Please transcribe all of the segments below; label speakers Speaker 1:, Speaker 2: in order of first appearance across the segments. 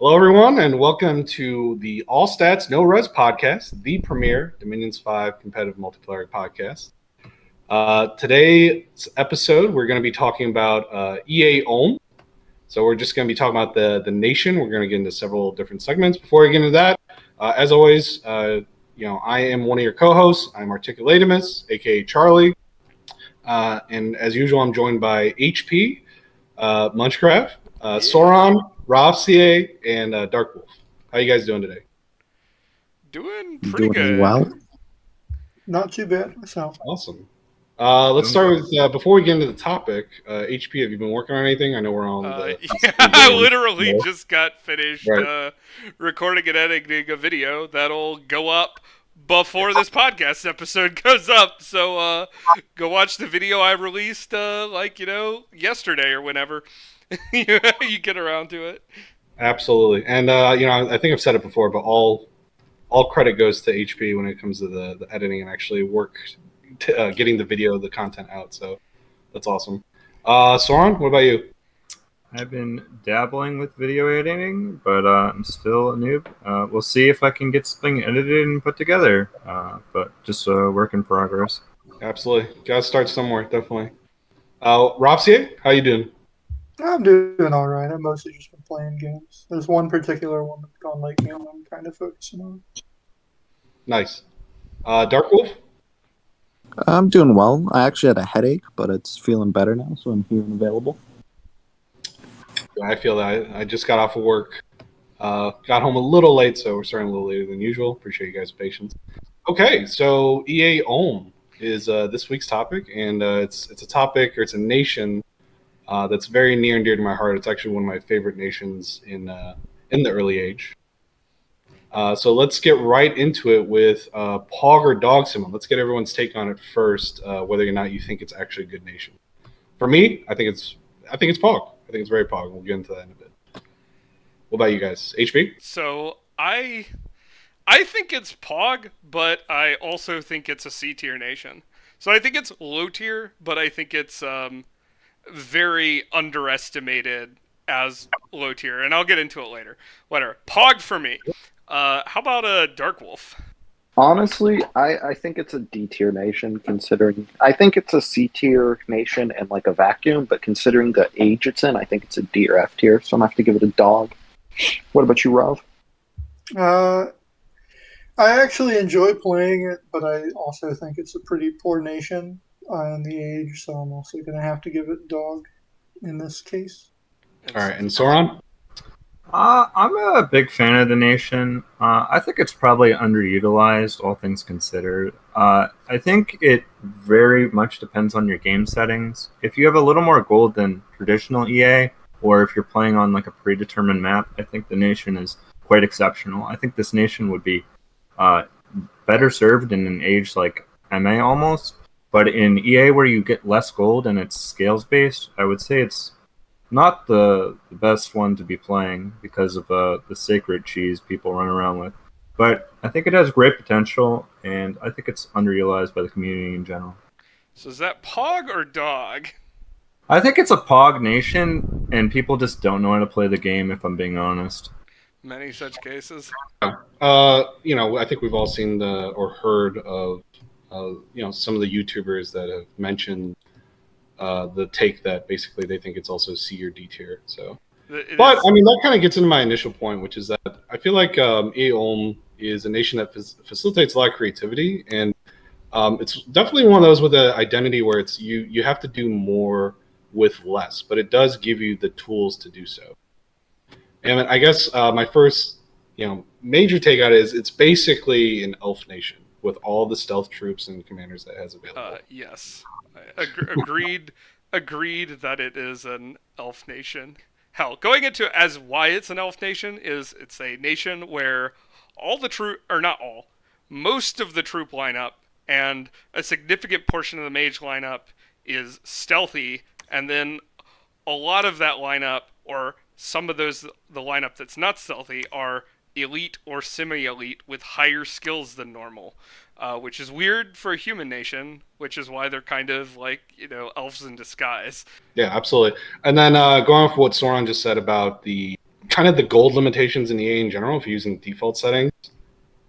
Speaker 1: Hello, everyone, and welcome to the All Stats No Res podcast, the premier Dominions 5 competitive multiplayer podcast. Today's episode, we're going to be talking about EA Ulm. So we're just going to be talking about the nation. We're going to get into several different segments. Before we get into that, as always, I am one of your co-hosts. I'm Articulatimus, aka Charlie, and as usual, I'm joined by HP, Munchcraft, Sauron, Ravca, and Dark Wolf. How you guys doing today?
Speaker 2: Doing pretty
Speaker 3: Doing
Speaker 2: good.
Speaker 3: well.
Speaker 4: Not too bad myself.
Speaker 1: Awesome. Let's start with, before we get into the topic, HP, have you been working on anything? I know we're on the...
Speaker 2: I literally just got finished
Speaker 1: Right.
Speaker 2: recording and editing a video that'll go up before this podcast episode goes up. So go watch the video I released yesterday or whenever you get around to it.
Speaker 1: Absolutely. And, I think I've said it before, but all credit goes to HP when it comes to the editing and actually getting the video, the content out. So that's awesome. Sauron, what about you?
Speaker 3: I've been dabbling with video editing, but I'm still a noob. We'll see if I can get something edited and put together, but just a work in progress.
Speaker 1: Absolutely. Got to start somewhere, definitely. Ravca, how you doing?
Speaker 4: I'm doing all right. I've mostly just been playing games. There's one particular one that's gone lately and I'm kind of focusing on.
Speaker 1: Nice. Dark Wolf?
Speaker 3: I'm doing well. I actually had a headache, but it's feeling better now, so I'm here and available.
Speaker 1: Yeah, I feel that. I just got off of work. Got home a little late, so we're starting a little later than usual. Appreciate you guys' patience. Okay, so EA Ulm is this week's topic, and it's a topic, or it's a nation that's very near and dear to my heart. It's actually one of my favorite nations in the early age. So let's get right into it with Pog or Dog Simon. Let's get everyone's take on it first, whether or not you think it's actually a good nation. For me, I think it's Pog. I think it's very Pog. We'll get into that in a bit. What about you guys? HB?
Speaker 2: So I think it's Pog, but I also think it's a C tier nation. So I think it's low tier, but I think it's very underestimated as low tier, and I'll get into it later. Whatever. Pog for me. How about a Dark Wolf?
Speaker 5: Honestly, I think it's a D tier nation, considering I think it's a C tier nation in like a vacuum, but considering the age it's in, I think it's a D or F tier, so I'm gonna have to give it a dog. What about you, Rob?
Speaker 4: I actually enjoy playing it, but I also think it's a pretty poor nation in the age, so I'm also going to have to give it dog in this case.
Speaker 1: All right, and Sauron?
Speaker 3: I'm a big fan of the nation. I think it's probably underutilized, all things considered. I think it very much depends on your game settings. If you have a little more gold than traditional EA, or if you're playing on like a predetermined map, I think the nation is quite exceptional. I think this nation would be better served in an age like MA almost. But in EA, where you get less gold and it's scales based, I would say it's not the best one to be playing because of the sacred cheese people run around with. But I think it has great potential, and I think it's underutilized by the community in general.
Speaker 2: So is that Pog or Dog?
Speaker 3: I think it's a Pog nation, and people just don't know how to play the game, if I'm being honest.
Speaker 2: Many such cases.
Speaker 1: I think we've all seen or heard of some of the YouTubers that have mentioned the take that basically they think it's also C or D tier. So, I mean, that kind of gets into my initial point, which is that I feel like EA Ulm is a nation that facilitates a lot of creativity, and it's definitely one of those with an identity where it's you have to do more with less, but it does give you the tools to do so. And I guess my first major take on it is it's basically an elf nation with all the stealth troops and commanders that it has available.
Speaker 2: Yes. Agreed that it is an elf nation. Hell, going into as why it's an elf nation is it's a nation where all the troop, or not all, most of the troop lineup and a significant portion of the mage lineup is stealthy, and then a lot of that lineup, or some of the lineup that's not stealthy, are elite or semi-elite with higher skills than normal, which is weird for a human nation, which is why they're kind of like, elves in disguise.
Speaker 1: Yeah, absolutely. And then going off what Sauron just said about the kind of the gold limitations in EA in general, if you're using default settings,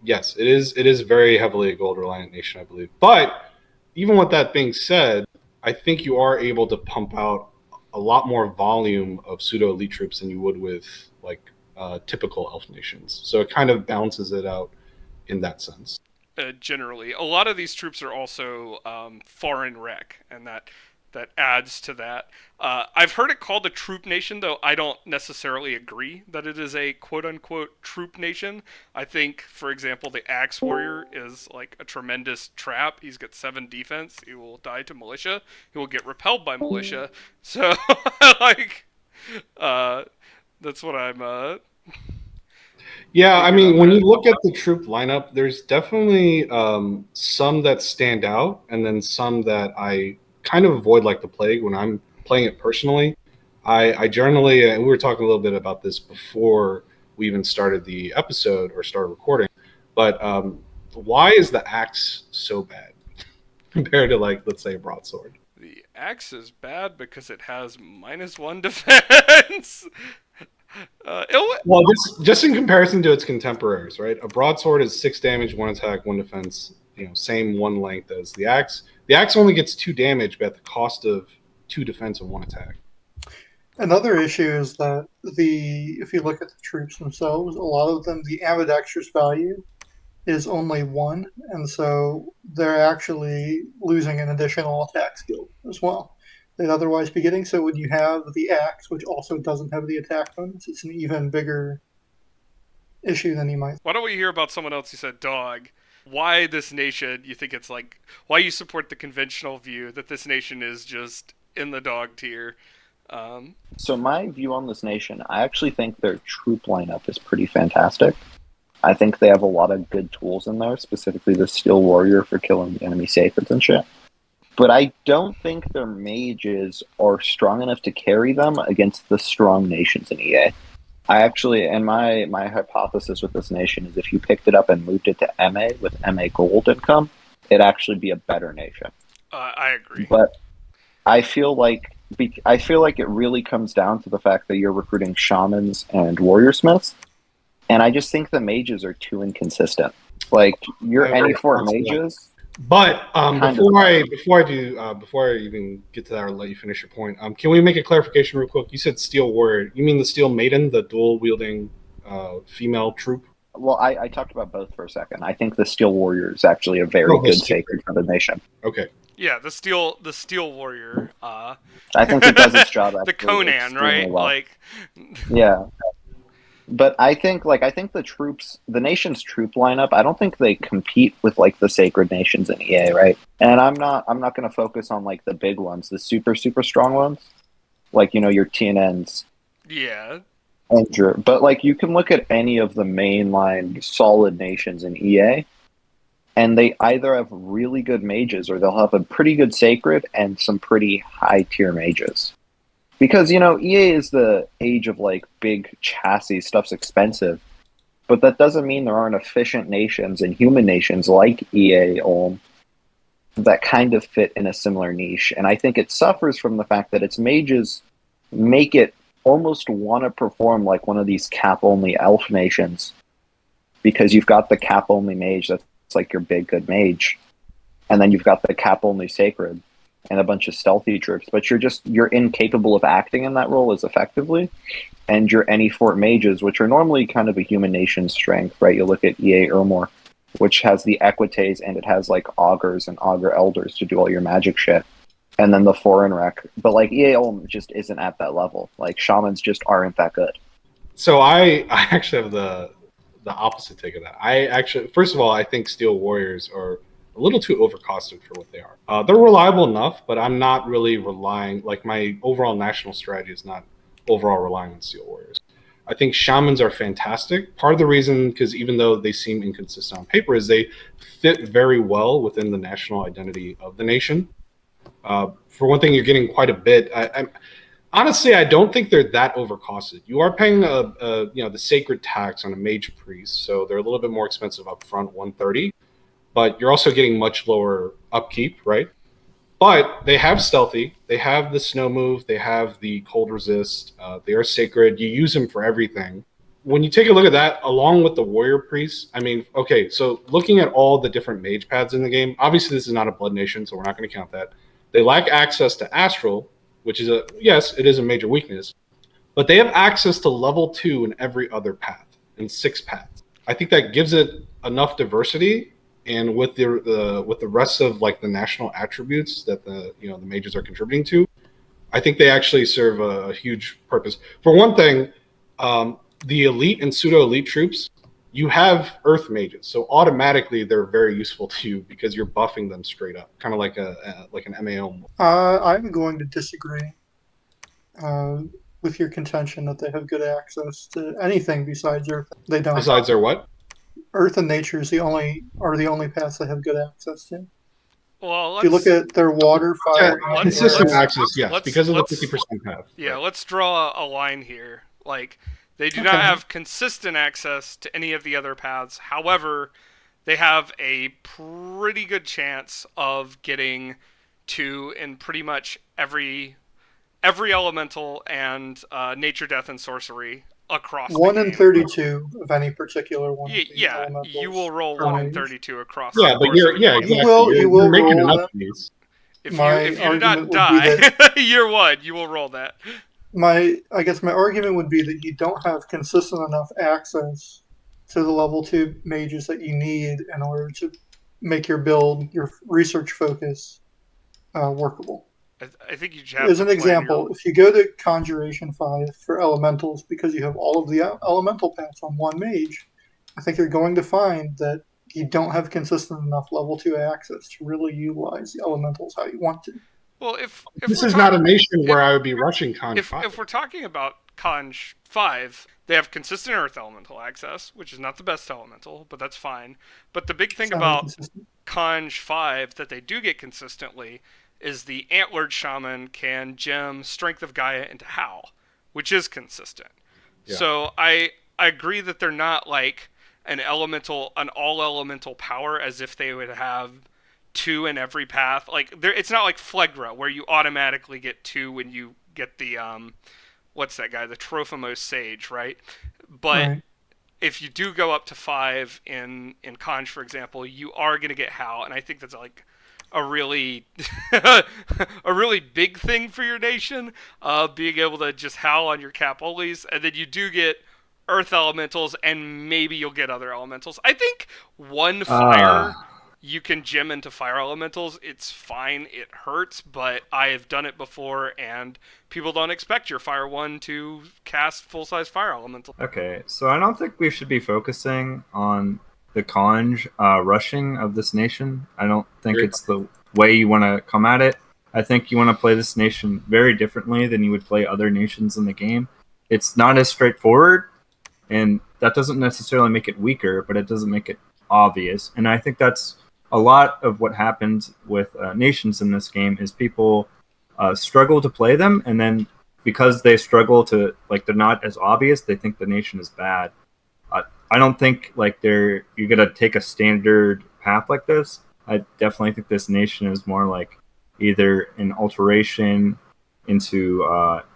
Speaker 1: yes, it is very heavily a gold reliant nation, I believe. But even with that being said, I think you are able to pump out a lot more volume of pseudo elite troops than you would with like typical elf nations. So it kind of balances it out in that sense.
Speaker 2: Generally, a lot of these troops are also foreign rec, and that adds to that. I've heard it called a troop nation, though I don't necessarily agree that it is a quote-unquote troop nation. I think, for example, the Axe Warrior is like a tremendous trap. He's got 7 defense. He will die to militia. He will get repelled by militia. So, like, that's what I'm.
Speaker 1: Yeah, I mean, when
Speaker 2: that.
Speaker 1: you look at the troop lineup, there's definitely some that stand out, and then some that I kind of avoid like the plague when I'm playing it personally. I generally, and we were talking a little bit about this before we even started the episode or started recording, but why is the axe so bad compared to, like, let's say, a broadsword?
Speaker 2: The axe is bad because it has -1 defense.
Speaker 1: Well, just in comparison to its contemporaries, right? A broadsword is 6 damage, 1 attack, 1 defense. Same 1 length as the axe. The axe only gets 2 damage, but at the cost of 2 defense and 1 attack.
Speaker 4: Another issue is that if you look at the troops themselves, a lot of them, the ambidextrous value is only 1, and so they're actually losing an additional attack skill as well. They'd otherwise be getting. So when you have the axe, which also doesn't have the attack bonus, it's an even bigger issue than you might.
Speaker 2: Why don't we hear about someone else who said dog? Why this nation, you think it's like, why you support the conventional view that this nation is just in the dog tier?
Speaker 5: So my view on this nation, I actually think their troop lineup is pretty fantastic. I think they have a lot of good tools in there, specifically the Steel Warrior for killing the enemy sacreds and shit. But I don't think their mages are strong enough to carry them against the strong nations in EA. I actually, and my hypothesis with this nation is if you picked it up and moved it to MA with MA gold income, it'd actually be a better nation.
Speaker 2: I agree.
Speaker 5: But I feel like it really comes down to the fact that you're recruiting shamans and warrior smiths, and I just think the mages are too inconsistent. Like your any four mages.
Speaker 1: But before I even get to that or let you finish your point, can we make a clarification real quick? You said Steel Warrior. You mean the Steel Maiden, the dual wielding female troop?
Speaker 5: Well, I talked about both for a second. I think the Steel Warrior is actually a very good sacred for the nation.
Speaker 1: Okay.
Speaker 2: Yeah, the Steel Warrior.
Speaker 5: I think it does its job.
Speaker 2: The Conan, right?
Speaker 5: Well.
Speaker 2: Like,
Speaker 5: yeah. But I think the nation's troop lineup, I don't think they compete with like the sacred nations in EA, right? And I'm not going to focus on like the big ones, the super strong ones, like your TNNs.
Speaker 2: Yeah.
Speaker 5: But like you can look at any of the mainline solid nations in EA, and they either have really good mages or they'll have a pretty good sacred and some pretty high tier mages. Because, EA is the age of, like, big chassis, stuff's expensive. But that doesn't mean there aren't efficient nations and human nations like EA Ulm that kind of fit in a similar niche. And I think it suffers from the fact that its mages make it almost want to perform like one of these cap-only elf nations. Because you've got the cap-only mage that's like your big good mage. And then you've got the cap-only sacred and a bunch of stealthy troops, but you're incapable of acting in that role as effectively. And your any fort mages, which are normally kind of a human nation strength, right? You look at EA Urmor, which has the equites and it has like augurs and augur elders to do all your magic shit. And then the foreign rec. But like EA Ulm just isn't at that level. Like shamans just aren't that good.
Speaker 1: So I actually have the opposite take of that. First of all, I think Steel Warriors are a little too overcosted for what they are. They're reliable enough, but I'm not really relying, like my overall national strategy is not overall relying on Steel Warriors. I think shamans are fantastic. Part of the reason, because even though they seem inconsistent on paper, is they fit very well within the national identity of the nation. For one thing, you're getting quite a bit. Honestly, I don't think they're that overcosted. You are paying the sacred tax on a mage priest, so they're a little bit more expensive up front, $130. But you're also getting much lower upkeep, right? But they have stealthy, they have the snow move, they have the cold resist, they are sacred. You use them for everything. When you take a look at that, along with the warrior priest, I mean, okay, so looking at all the different mage paths in the game, obviously this is not a blood nation, so we're not going to count that. They lack access to astral, which is yes, it is a major weakness, but they have access to level 2 in every other path, in 6 paths. I think that gives it enough diversity, and with the rest of like the national attributes that the mages are contributing to, I think they actually serve a huge purpose. For one thing, the elite and pseudo elite troops, you have earth mages, so automatically they're very useful to you because you're buffing them straight up, kind of like an MAO.
Speaker 4: I'm going to disagree with your contention that they have good access to anything besides Earth. They don't.
Speaker 1: Besides their what?
Speaker 4: Earth and nature are the only paths they have good access to.
Speaker 2: Well,
Speaker 4: if you look at their water, fire,
Speaker 1: consistent access, yes, because of the 50% path.
Speaker 2: Yeah, right. Let's draw a line here. Like, they do
Speaker 4: Okay.
Speaker 2: not have consistent access to any of the other paths. However, they have a pretty good chance of getting to in pretty much every elemental and nature, death, and sorcery across
Speaker 4: 1
Speaker 2: the
Speaker 4: in
Speaker 2: game.
Speaker 4: 32 of any particular one.
Speaker 2: Yeah, you will roll
Speaker 4: per
Speaker 2: 1 in
Speaker 4: mage.
Speaker 2: 32 across.
Speaker 1: Yeah,
Speaker 2: the
Speaker 1: but
Speaker 2: course
Speaker 1: you're
Speaker 2: of the game.
Speaker 1: exactly.
Speaker 4: You will
Speaker 1: making
Speaker 4: roll
Speaker 1: enough
Speaker 4: them.
Speaker 1: of these.
Speaker 2: If
Speaker 4: My
Speaker 2: you do
Speaker 4: argument
Speaker 2: not
Speaker 4: would be
Speaker 2: die,
Speaker 4: that-
Speaker 2: year 1, you will roll that.
Speaker 4: I guess my argument would be that you don't have consistent enough access to the level 2 mages that you need in order to make your build, your research focus, workable.
Speaker 2: I think you just have
Speaker 4: As
Speaker 2: to
Speaker 4: an
Speaker 2: plan
Speaker 4: example, if you go to Conjuration 5 for elementals because you have all of the elemental paths on one mage, I think you're going to find that you don't have consistent enough level 2 access to really utilize the elementals how you want to.
Speaker 2: Well, if
Speaker 1: This
Speaker 2: we're
Speaker 1: is not a nation where I would be rushing Con
Speaker 2: if
Speaker 1: 5.
Speaker 2: we're talking about Conj 5, they have consistent Earth Elemental access, which is not the best elemental, but that's fine. But the big thing
Speaker 4: It's not
Speaker 2: about
Speaker 4: inconsistent.
Speaker 2: Conj 5 that they do get consistently is the Antlered Shaman can gem Strength of Gaia into Howl, which is consistent.
Speaker 1: Yeah.
Speaker 2: So I agree that they're not like an all elemental power as if they would have 2 in every path. Like it's not like Phlegra where you automatically get 2 when you get the what's that guy, the Trophimos Sage, right? But
Speaker 4: Right.
Speaker 2: if you do go up to 5 in Conj, for example, you are going to get Howl, and I think that's like a really a really big thing for your nation, being able to just howl on your Cap-Olis, and then you do get Earth Elementals, and maybe you'll get other Elementals. I think 1 fire you can gem into fire elementals. It's fine. It hurts, but I have done it before, and people don't expect your fire 1 to cast full-size fire elemental.
Speaker 3: Okay, so I don't think we should be focusing on the conj rushing of this nation. I don't think it's the way you want to come at it. I think you want to play this nation very differently than you would play other nations in the game. It's not as straightforward, and that doesn't necessarily make it weaker, but it doesn't make it obvious. And I think that's a lot of what happens with nations in this game is people struggle to play them, and then because they struggle to, like, they're not as obvious, they think the nation is bad. I don't think like you're gonna take a standard path like this. I definitely think this nation is more like either an alteration into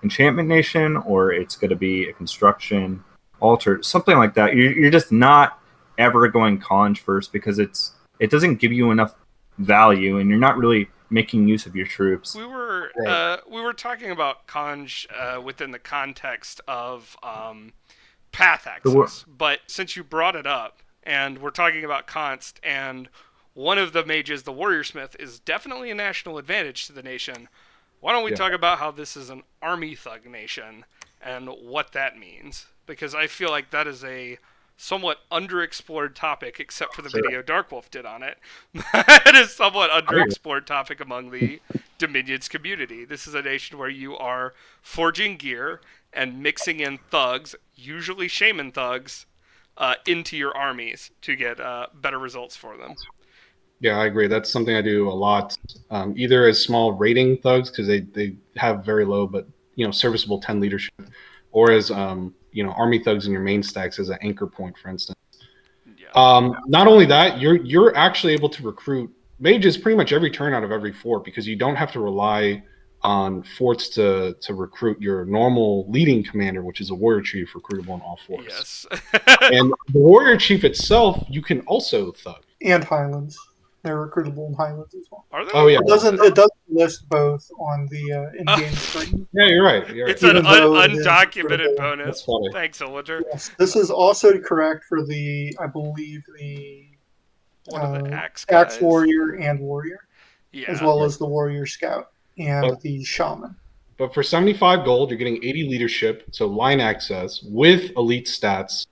Speaker 3: enchantment nation, or it's gonna be a construction alter, something like that. You're just not ever going conj first because it doesn't give you enough value, and you're not really making use of your troops.
Speaker 2: We were talking about conj within the context of path access, but since you brought it up, and we're talking about const, and one of the mages, the warrior smith, is definitely a national advantage to the nation. Why don't we talk about how this is an army thug nation and what that means? Because I feel like that is a somewhat underexplored topic, except for the video Darkwolf did on it. It is somewhat underexplored topic among the Dominions community. This is a nation where you are forging gear and mixing in thugs, usually shaman thugs, into your armies to get better results for them.
Speaker 1: Yeah, I agree. That's something I do a lot, either as small raiding thugs because they have very low but serviceable 10 leadership, or as army thugs in your main stacks as an anchor point, for instance.
Speaker 2: Yeah.
Speaker 1: Not only that, you're actually able to recruit mage is pretty much every turn out of every fort because you don't have to rely on forts to recruit your normal leading commander, which is a warrior chief recruitable in all forts.
Speaker 2: Yes.
Speaker 1: And the warrior chief itself, you can also thug.
Speaker 4: And Highlands. They're recruitable in Highlands as well.
Speaker 2: Are they?
Speaker 1: Oh yeah,
Speaker 4: It doesn't list both on the in-game screen.
Speaker 1: yeah, you're right.
Speaker 2: It's
Speaker 4: Even
Speaker 2: an
Speaker 4: though it is
Speaker 2: undocumented
Speaker 4: recruitable.
Speaker 2: bonus.
Speaker 1: That's funny.
Speaker 2: Thanks, Illinger.
Speaker 4: Yes, this is also correct for I believe the
Speaker 2: One of the axe guys.
Speaker 4: Axe Warrior and Warrior,
Speaker 2: Yeah.
Speaker 4: as well as the Warrior Scout and
Speaker 1: But-
Speaker 4: the Shaman.
Speaker 1: But for 75 gold, you're getting 80 leadership, so line access with elite stats,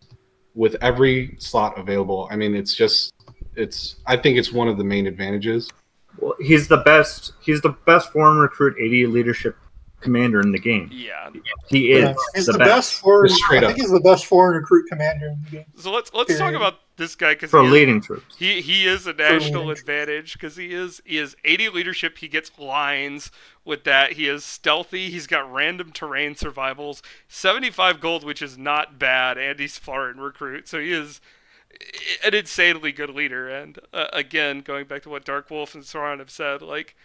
Speaker 1: with every slot available. I mean, I think it's one of the main advantages.
Speaker 3: Well, he's the best. He's the best foreign recruit 80 leadership commander in the game.
Speaker 2: Yeah.
Speaker 3: He is
Speaker 4: He's
Speaker 3: the best
Speaker 4: foreign.
Speaker 1: Just straight
Speaker 4: I think
Speaker 1: up.
Speaker 4: he's the best foreign recruit commander in the game.
Speaker 2: So let's talk
Speaker 4: Period.
Speaker 2: about this guy because
Speaker 3: for leading troops.
Speaker 2: he is a national
Speaker 4: leading
Speaker 2: advantage because he is 80 leadership. He gets lines with that. He is stealthy. He's got random terrain survivals. 75 gold, which is not bad, and he's foreign recruit. So he is an insanely good leader. And again, going back to what Dark Wolf and Sauron have said, like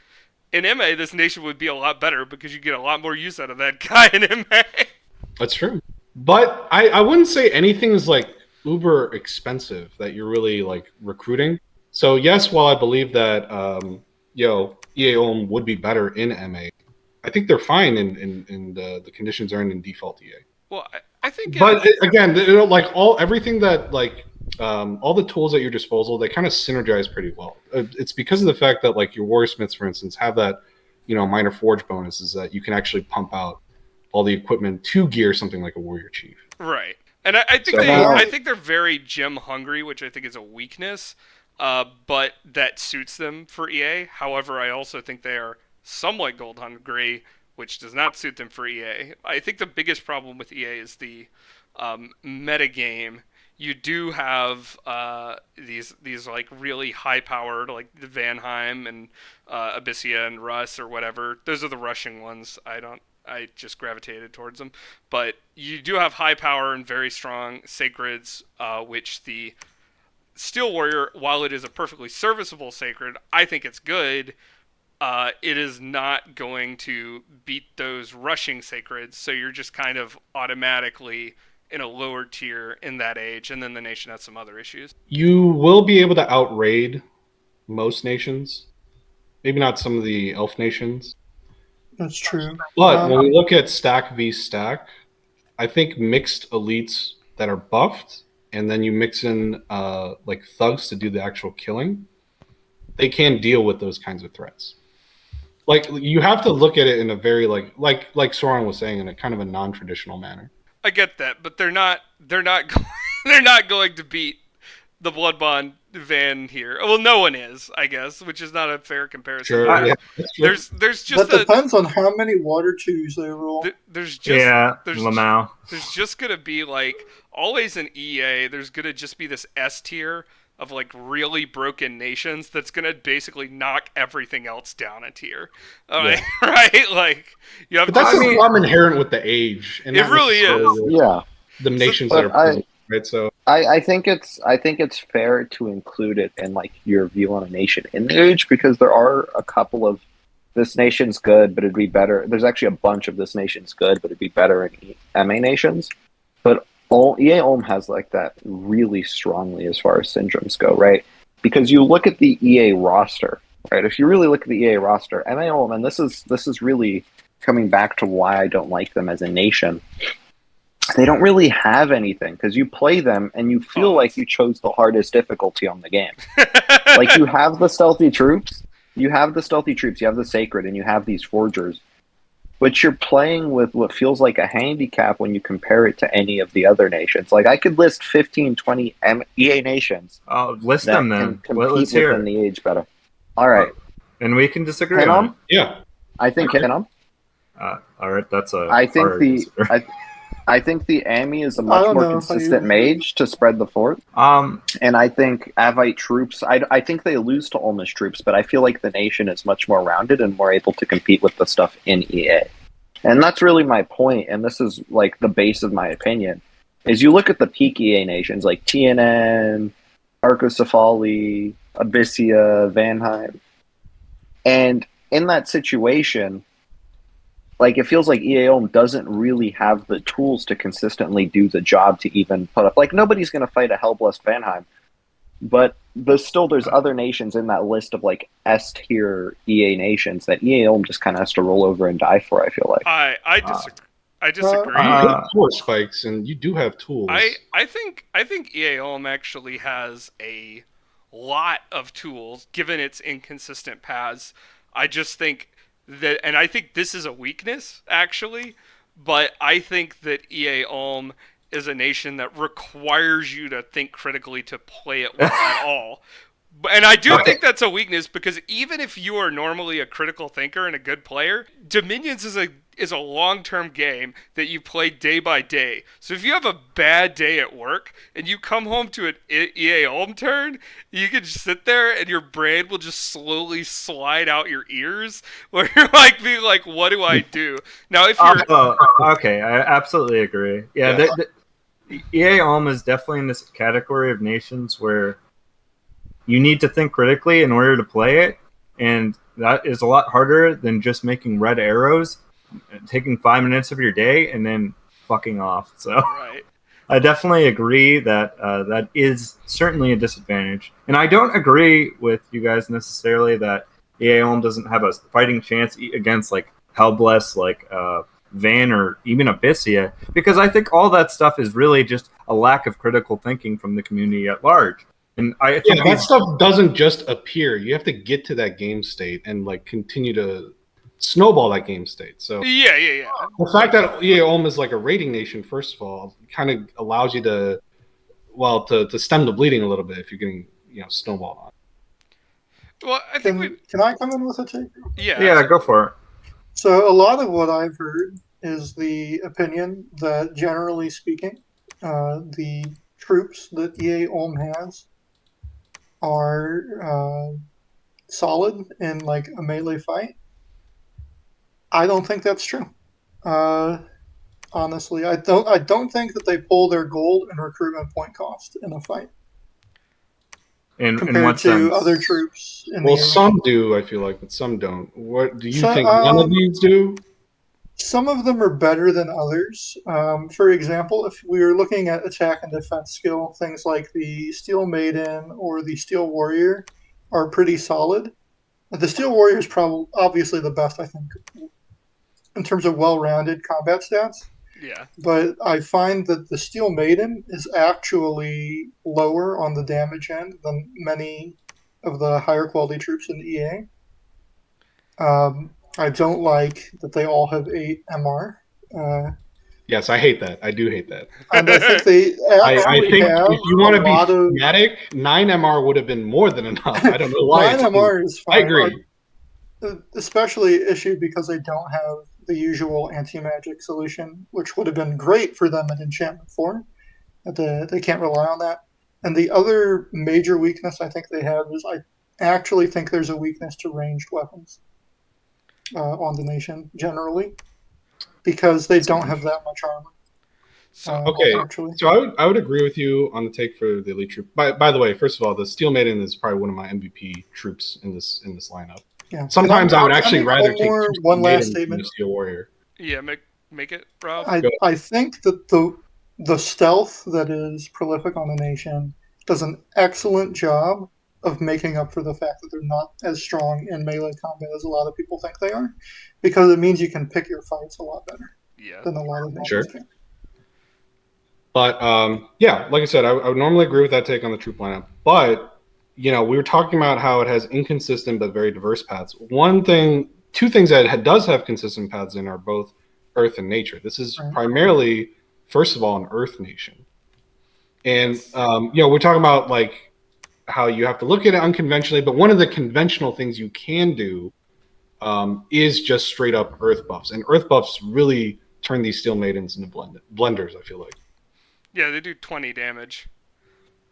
Speaker 2: in MA, this nation would be a lot better because you get a lot more use out of that guy in MA. That's
Speaker 1: true. But I wouldn't say anything is like uber expensive that you're really like recruiting. So yes, while I believe that EA Ulm would be better in MA, I think they're fine in the conditions are in default EA.
Speaker 2: Well, I think.
Speaker 1: But again, like everything that like all the tools at your disposal, they kind of synergize pretty well. It's because of the fact that like your warrior smiths, for instance, have that minor forge bonuses that you can actually pump out all the equipment to gear something like a warrior chief.
Speaker 2: Right. And I think
Speaker 1: So-
Speaker 2: I think they're very gem hungry, which I think is a weakness, but that suits them for EA. However, I also think they are somewhat gold hungry, which does not suit them for EA. I think the biggest problem with EA is the meta game. You do have these like really high powered, like the Vanheim and Abyssia and Russ or whatever. Those are the rushing ones. I just gravitated towards them. But you do have high power and very strong sacreds, which the Steel Warrior, while it is a perfectly serviceable sacred, I think it's good. It is not going to beat those rushing sacreds, so you're just kind of automatically in a lower tier in that age, and then the nation has some other issues.
Speaker 1: You will be able to outraid most nations, maybe not some of the elf nations.
Speaker 4: That's true.
Speaker 1: But when we look at stack v stack, I think mixed elites that are buffed, and then you mix in like thugs to do the actual killing, they can deal with those kinds of threats. Like you have to look at it in a very like Sauron was saying, in a kind of a non-traditional manner.
Speaker 2: I get that, but they're not they're not going to beat the Blood Bond van here. Well, no one is, I guess, which is not a fair comparison.
Speaker 1: Sure, yeah.
Speaker 2: There's just
Speaker 4: that depends on how many water twos they roll.
Speaker 2: There's just
Speaker 3: Lamau.
Speaker 2: There's just gonna be like always in EA. There's gonna just be this S tier of like really broken nations that's gonna basically knock everything else down a tier.
Speaker 1: Yeah.
Speaker 2: Right? Like you have.
Speaker 1: But that's a problem inherent with the age. And
Speaker 2: It
Speaker 1: not
Speaker 2: really is.
Speaker 1: necessarily
Speaker 5: Yeah.
Speaker 1: The nations
Speaker 5: But
Speaker 1: that are present, right? So
Speaker 5: I think it's fair to include it in like your view on a nation in the age, because there are a couple of this nation's good, but it'd be better. There's actually a bunch of this nation's good, but it'd be better in MA nations. But EA Ulm has like that really strongly as far as syndromes go, right? Because you look at the EA roster, right? If you really look at the EA roster, MA Ulm, and this is really coming back to why I don't like them as a nation. They don't really have anything, because you play them and you feel like you chose the hardest difficulty on the game. Like you have the stealthy troops, you have the sacred, and you have these forgers. But you're playing with what feels like a handicap when you compare it to any of the other nations. Like I could list 15, 20 EA nations.
Speaker 3: Oh, list
Speaker 5: that
Speaker 3: them then.
Speaker 5: can compete
Speaker 3: Let's hear
Speaker 5: within
Speaker 3: it.
Speaker 5: the age better. All right.
Speaker 3: And we can disagree
Speaker 5: Hit
Speaker 3: on
Speaker 5: on?
Speaker 1: yeah,
Speaker 5: I think hit on.
Speaker 3: it. All right, that's a.
Speaker 5: I think
Speaker 3: hard
Speaker 5: the
Speaker 3: answer.
Speaker 5: I think the Ami is a
Speaker 4: I
Speaker 5: much
Speaker 4: don't
Speaker 5: more
Speaker 4: know if I
Speaker 5: consistent
Speaker 4: agree.
Speaker 5: mage to spread the fort. And I think Avite troops, I think they lose to Ulmish troops, but I feel like the nation is much more rounded and more able to compete with the stuff in EA. And that's really my point, and this is like the base of my opinion, is you look at the peak EA nations like TNN, Arcocephali, Abyssia, Vanheim. And in that situation, like it feels like EA Ulm doesn't really have the tools to consistently do the job to even put up. Like nobody's going to fight a Hellblessed Vanheim, but there's other nations in that list of like S tier EA nations that EA Ulm just kind of has to roll over and die for. I feel like.
Speaker 2: I disagree. I disagree.
Speaker 1: You have core spikes, and you do have tools.
Speaker 2: I think EA Ulm actually has a lot of tools given its inconsistent paths. I just think that, and I think this is a weakness actually, but I think that EA Ulm is a nation that requires you to think critically to play it well at all. And I do think that's a weakness because even if you are normally a critical thinker and a good player, Dominions is a long-term game that you play day by day. So if you have a bad day at work and you come home to an EA Ulm turn, you can just sit there and your brain will just slowly slide out your ears where you're like being like, what do I do? Now if you're...
Speaker 3: okay, I absolutely agree. Yeah, EA Ulm is definitely in this category of nations where you need to think critically in order to play it, and that is a lot harder than just making red arrows, taking 5 minutes of your day, and then fucking off. So
Speaker 2: right.
Speaker 3: I definitely agree that that is certainly a disadvantage. And I don't agree with you guys necessarily that EA Ulm doesn't have a fighting chance against like Hellbless, like Van, or even Abyssia, because I think all that stuff is really just a lack of critical thinking from the community at large. And I think
Speaker 1: that stuff doesn't just appear. You have to get to that game state and like continue to snowball that game state. So
Speaker 2: yeah.
Speaker 1: The fact that EA Ulm is like a rating nation, first of all, kind of allows you to stem the bleeding a little bit if you're getting snowballed on.
Speaker 2: Well, I think
Speaker 4: can I come in with a take?
Speaker 3: Yeah, go for it.
Speaker 4: So a lot of what I've heard is the opinion that, generally speaking, the troops that EA Ulm has are solid in like a melee fight. I don't think that's true. Honestly, I don't think that they pull their gold and recruitment point cost in a fight. Compared to other troops.
Speaker 1: Some do, I feel like, but some don't. What do you think? None of these do?
Speaker 4: Some of them are better than others. For example, if we were looking at attack and defense skill, things like the Steel Maiden or the Steel Warrior are pretty solid. The Steel Warrior is obviously the best, I think, in terms of well-rounded combat stats.
Speaker 2: Yeah.
Speaker 4: But I find that the Steel Maiden is actually lower on the damage end than many of the higher quality troops in EA. I don't like that they all have 8 MR.
Speaker 1: Yes, I hate that. I do hate that.
Speaker 4: And I think they
Speaker 1: I think if you want to be fanatic, 9 MR would have been more than enough. I don't know why.
Speaker 4: 9 MR is fine.
Speaker 1: I agree.
Speaker 4: Especially issued because they don't have the usual anti-magic solution, which would have been great for them in Enchantment 4. But they can't rely on that. And the other major weakness I think they have is I actually think there's a weakness to ranged weapons on the nation generally, because they don't have that much armor.
Speaker 1: So I would agree with you on the take for the elite troop. By the way, first of all, the Steel Maiden is probably one of my MVP troops in this lineup.
Speaker 4: Yeah.
Speaker 1: Sometimes I would actually rather take
Speaker 4: one last statement
Speaker 1: than a Steel Warrior.
Speaker 2: Yeah, make it, Rob.
Speaker 4: I think that the stealth that is prolific on the nation does an excellent job of making up for the fact that they're not as strong in melee combat as a lot of people think they are, because it means you can pick your fights a lot better than a lot of nations can.
Speaker 1: But like I said, I would normally agree with that take on the troop lineup. But we were talking about how it has inconsistent but very diverse paths. Two things that it does have consistent paths in are both Earth and nature. This is primarily, first of all, an Earth nation, and we're talking about like how you have to look at it unconventionally. But one of the conventional things you can do is just straight up Earth buffs, and Earth buffs really turn these Steel Maidens into blenders. I feel like.
Speaker 2: Yeah, they do 20 damage.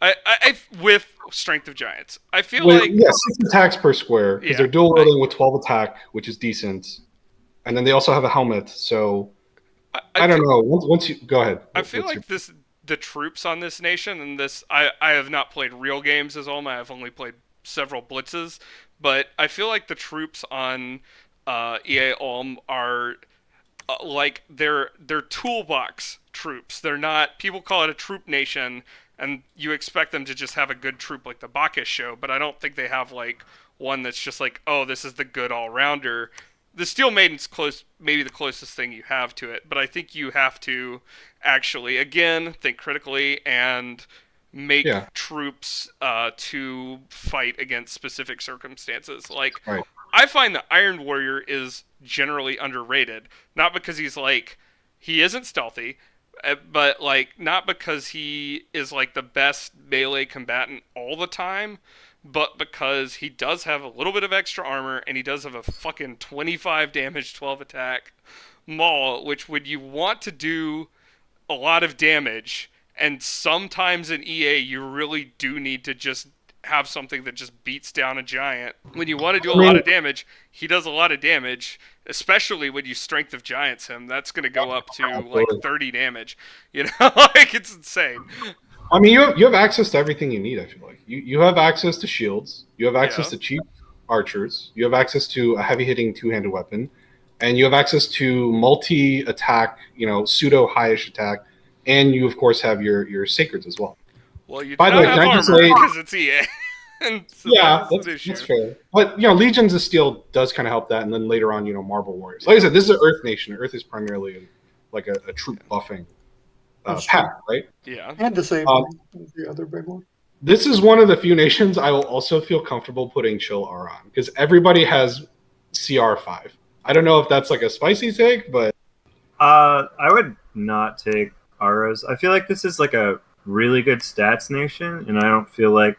Speaker 2: I with Strength of Giants. I feel like
Speaker 1: 6 attacks per square because they're dual wielding with 12 attack, which is decent, and then they also have a helmet. So I don't know. Once you go ahead,
Speaker 2: I feel like the troops on this nation and this. I have not played real games as Ulm. I have only played several blitzes, but I feel like the troops on EA Ulm are like they're toolbox troops. They're not. People call it a troop nation, and you expect them to just have a good troop like the Bacchus show. But I don't think they have like one that's just like, oh, this is the good all rounder. The Steel Maiden's close, maybe the closest thing you have to it. But I think you have to actually again think critically and make troops to fight against specific circumstances. Like
Speaker 1: Right.
Speaker 2: I find the Iron Warrior is generally underrated, not because he's like he isn't stealthy, but like not because he is like the best melee combatant all the time, but because he does have a little bit of extra armor and he does have a fucking 25 damage, 12 attack maul, which when you want to do a lot of damage, and sometimes in EA you really do need to just have something that just beats down a giant. When you want to do a lot of damage, he does a lot of damage, especially when you Strength of Giants him. That's going to go up to like 30 damage. You know, like it's insane.
Speaker 1: I mean, you have access to everything you need, I feel like. You have access to shields, you have access to cheap archers, you have access to a heavy-hitting two-handed weapon, and you have access to multi-attack, pseudo-highish attack, and you, of course, have your sacreds as well.
Speaker 2: Well, you do
Speaker 1: By the
Speaker 2: not
Speaker 1: way,
Speaker 2: have
Speaker 1: can I
Speaker 2: armor
Speaker 1: just say,
Speaker 2: because it's EA. And so
Speaker 1: that's fair. But, Legions of Steel does kind of help that, and then later on, Marble Warriors. Like I said, this is an Earth nation. Earth is primarily like a troop buffing path, right?
Speaker 2: Yeah.
Speaker 4: And disabling is the other big one.
Speaker 1: This is one of the few nations I will also feel comfortable putting Chill R on, because everybody has CR5. I don't know if that's like a spicy take, but
Speaker 3: I would not take Auras. I feel like this is like a really good stats nation, and I don't feel like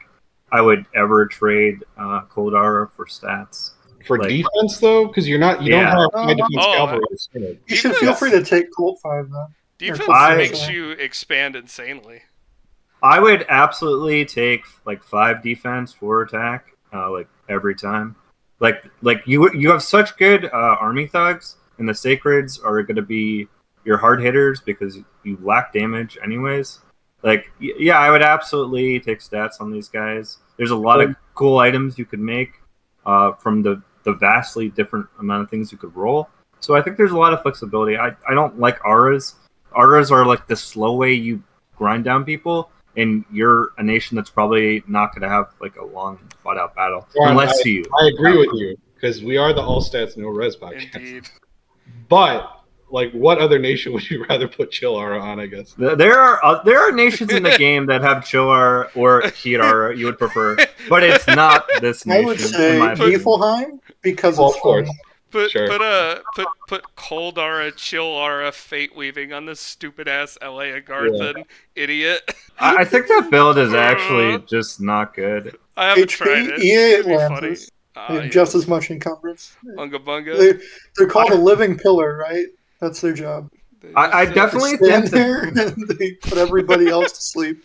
Speaker 3: I would ever trade Cold Aura for stats.
Speaker 1: For defense, though, because you don't have high defense cavalry.
Speaker 4: You should feel free to take Colt 5, though.
Speaker 2: Defense makes you expand insanely.
Speaker 3: I would absolutely take like 5 defense, 4 attack, like every time. Like you have such good army thugs, and the sacreds are going to be your hard hitters because you lack damage anyways. Like, yeah, I would absolutely take stats on these guys. There's a lot of cool items you could make from the vastly different amount of things you could roll. So I think there's a lot of flexibility. I don't like auras. Auras are like the slow way you grind down people, and you're a nation that's probably not going to have like a long fought out battle unless you.
Speaker 1: I agree with you, because we are the all stats no res podcast.
Speaker 2: Indeed.
Speaker 1: But like, what other nation would you rather put Chill Aura on? I guess
Speaker 3: there are nations in the game that have Chill Aura or Heat Aura you would prefer, but it's not this nation.
Speaker 4: I would say Niflheim because
Speaker 1: of course.
Speaker 2: Put Cold Aura, Chill Aura, Fate Weaving on this stupid ass LA Agarthan idiot.
Speaker 3: I think that build is actually just not good.
Speaker 2: I haven't tried it.
Speaker 4: EA Atlantis. They have just as much encumbrance.
Speaker 2: Bunga bunga.
Speaker 4: They're called a living pillar, right? That's their job.
Speaker 3: I definitely
Speaker 4: stand there and they put everybody else to sleep.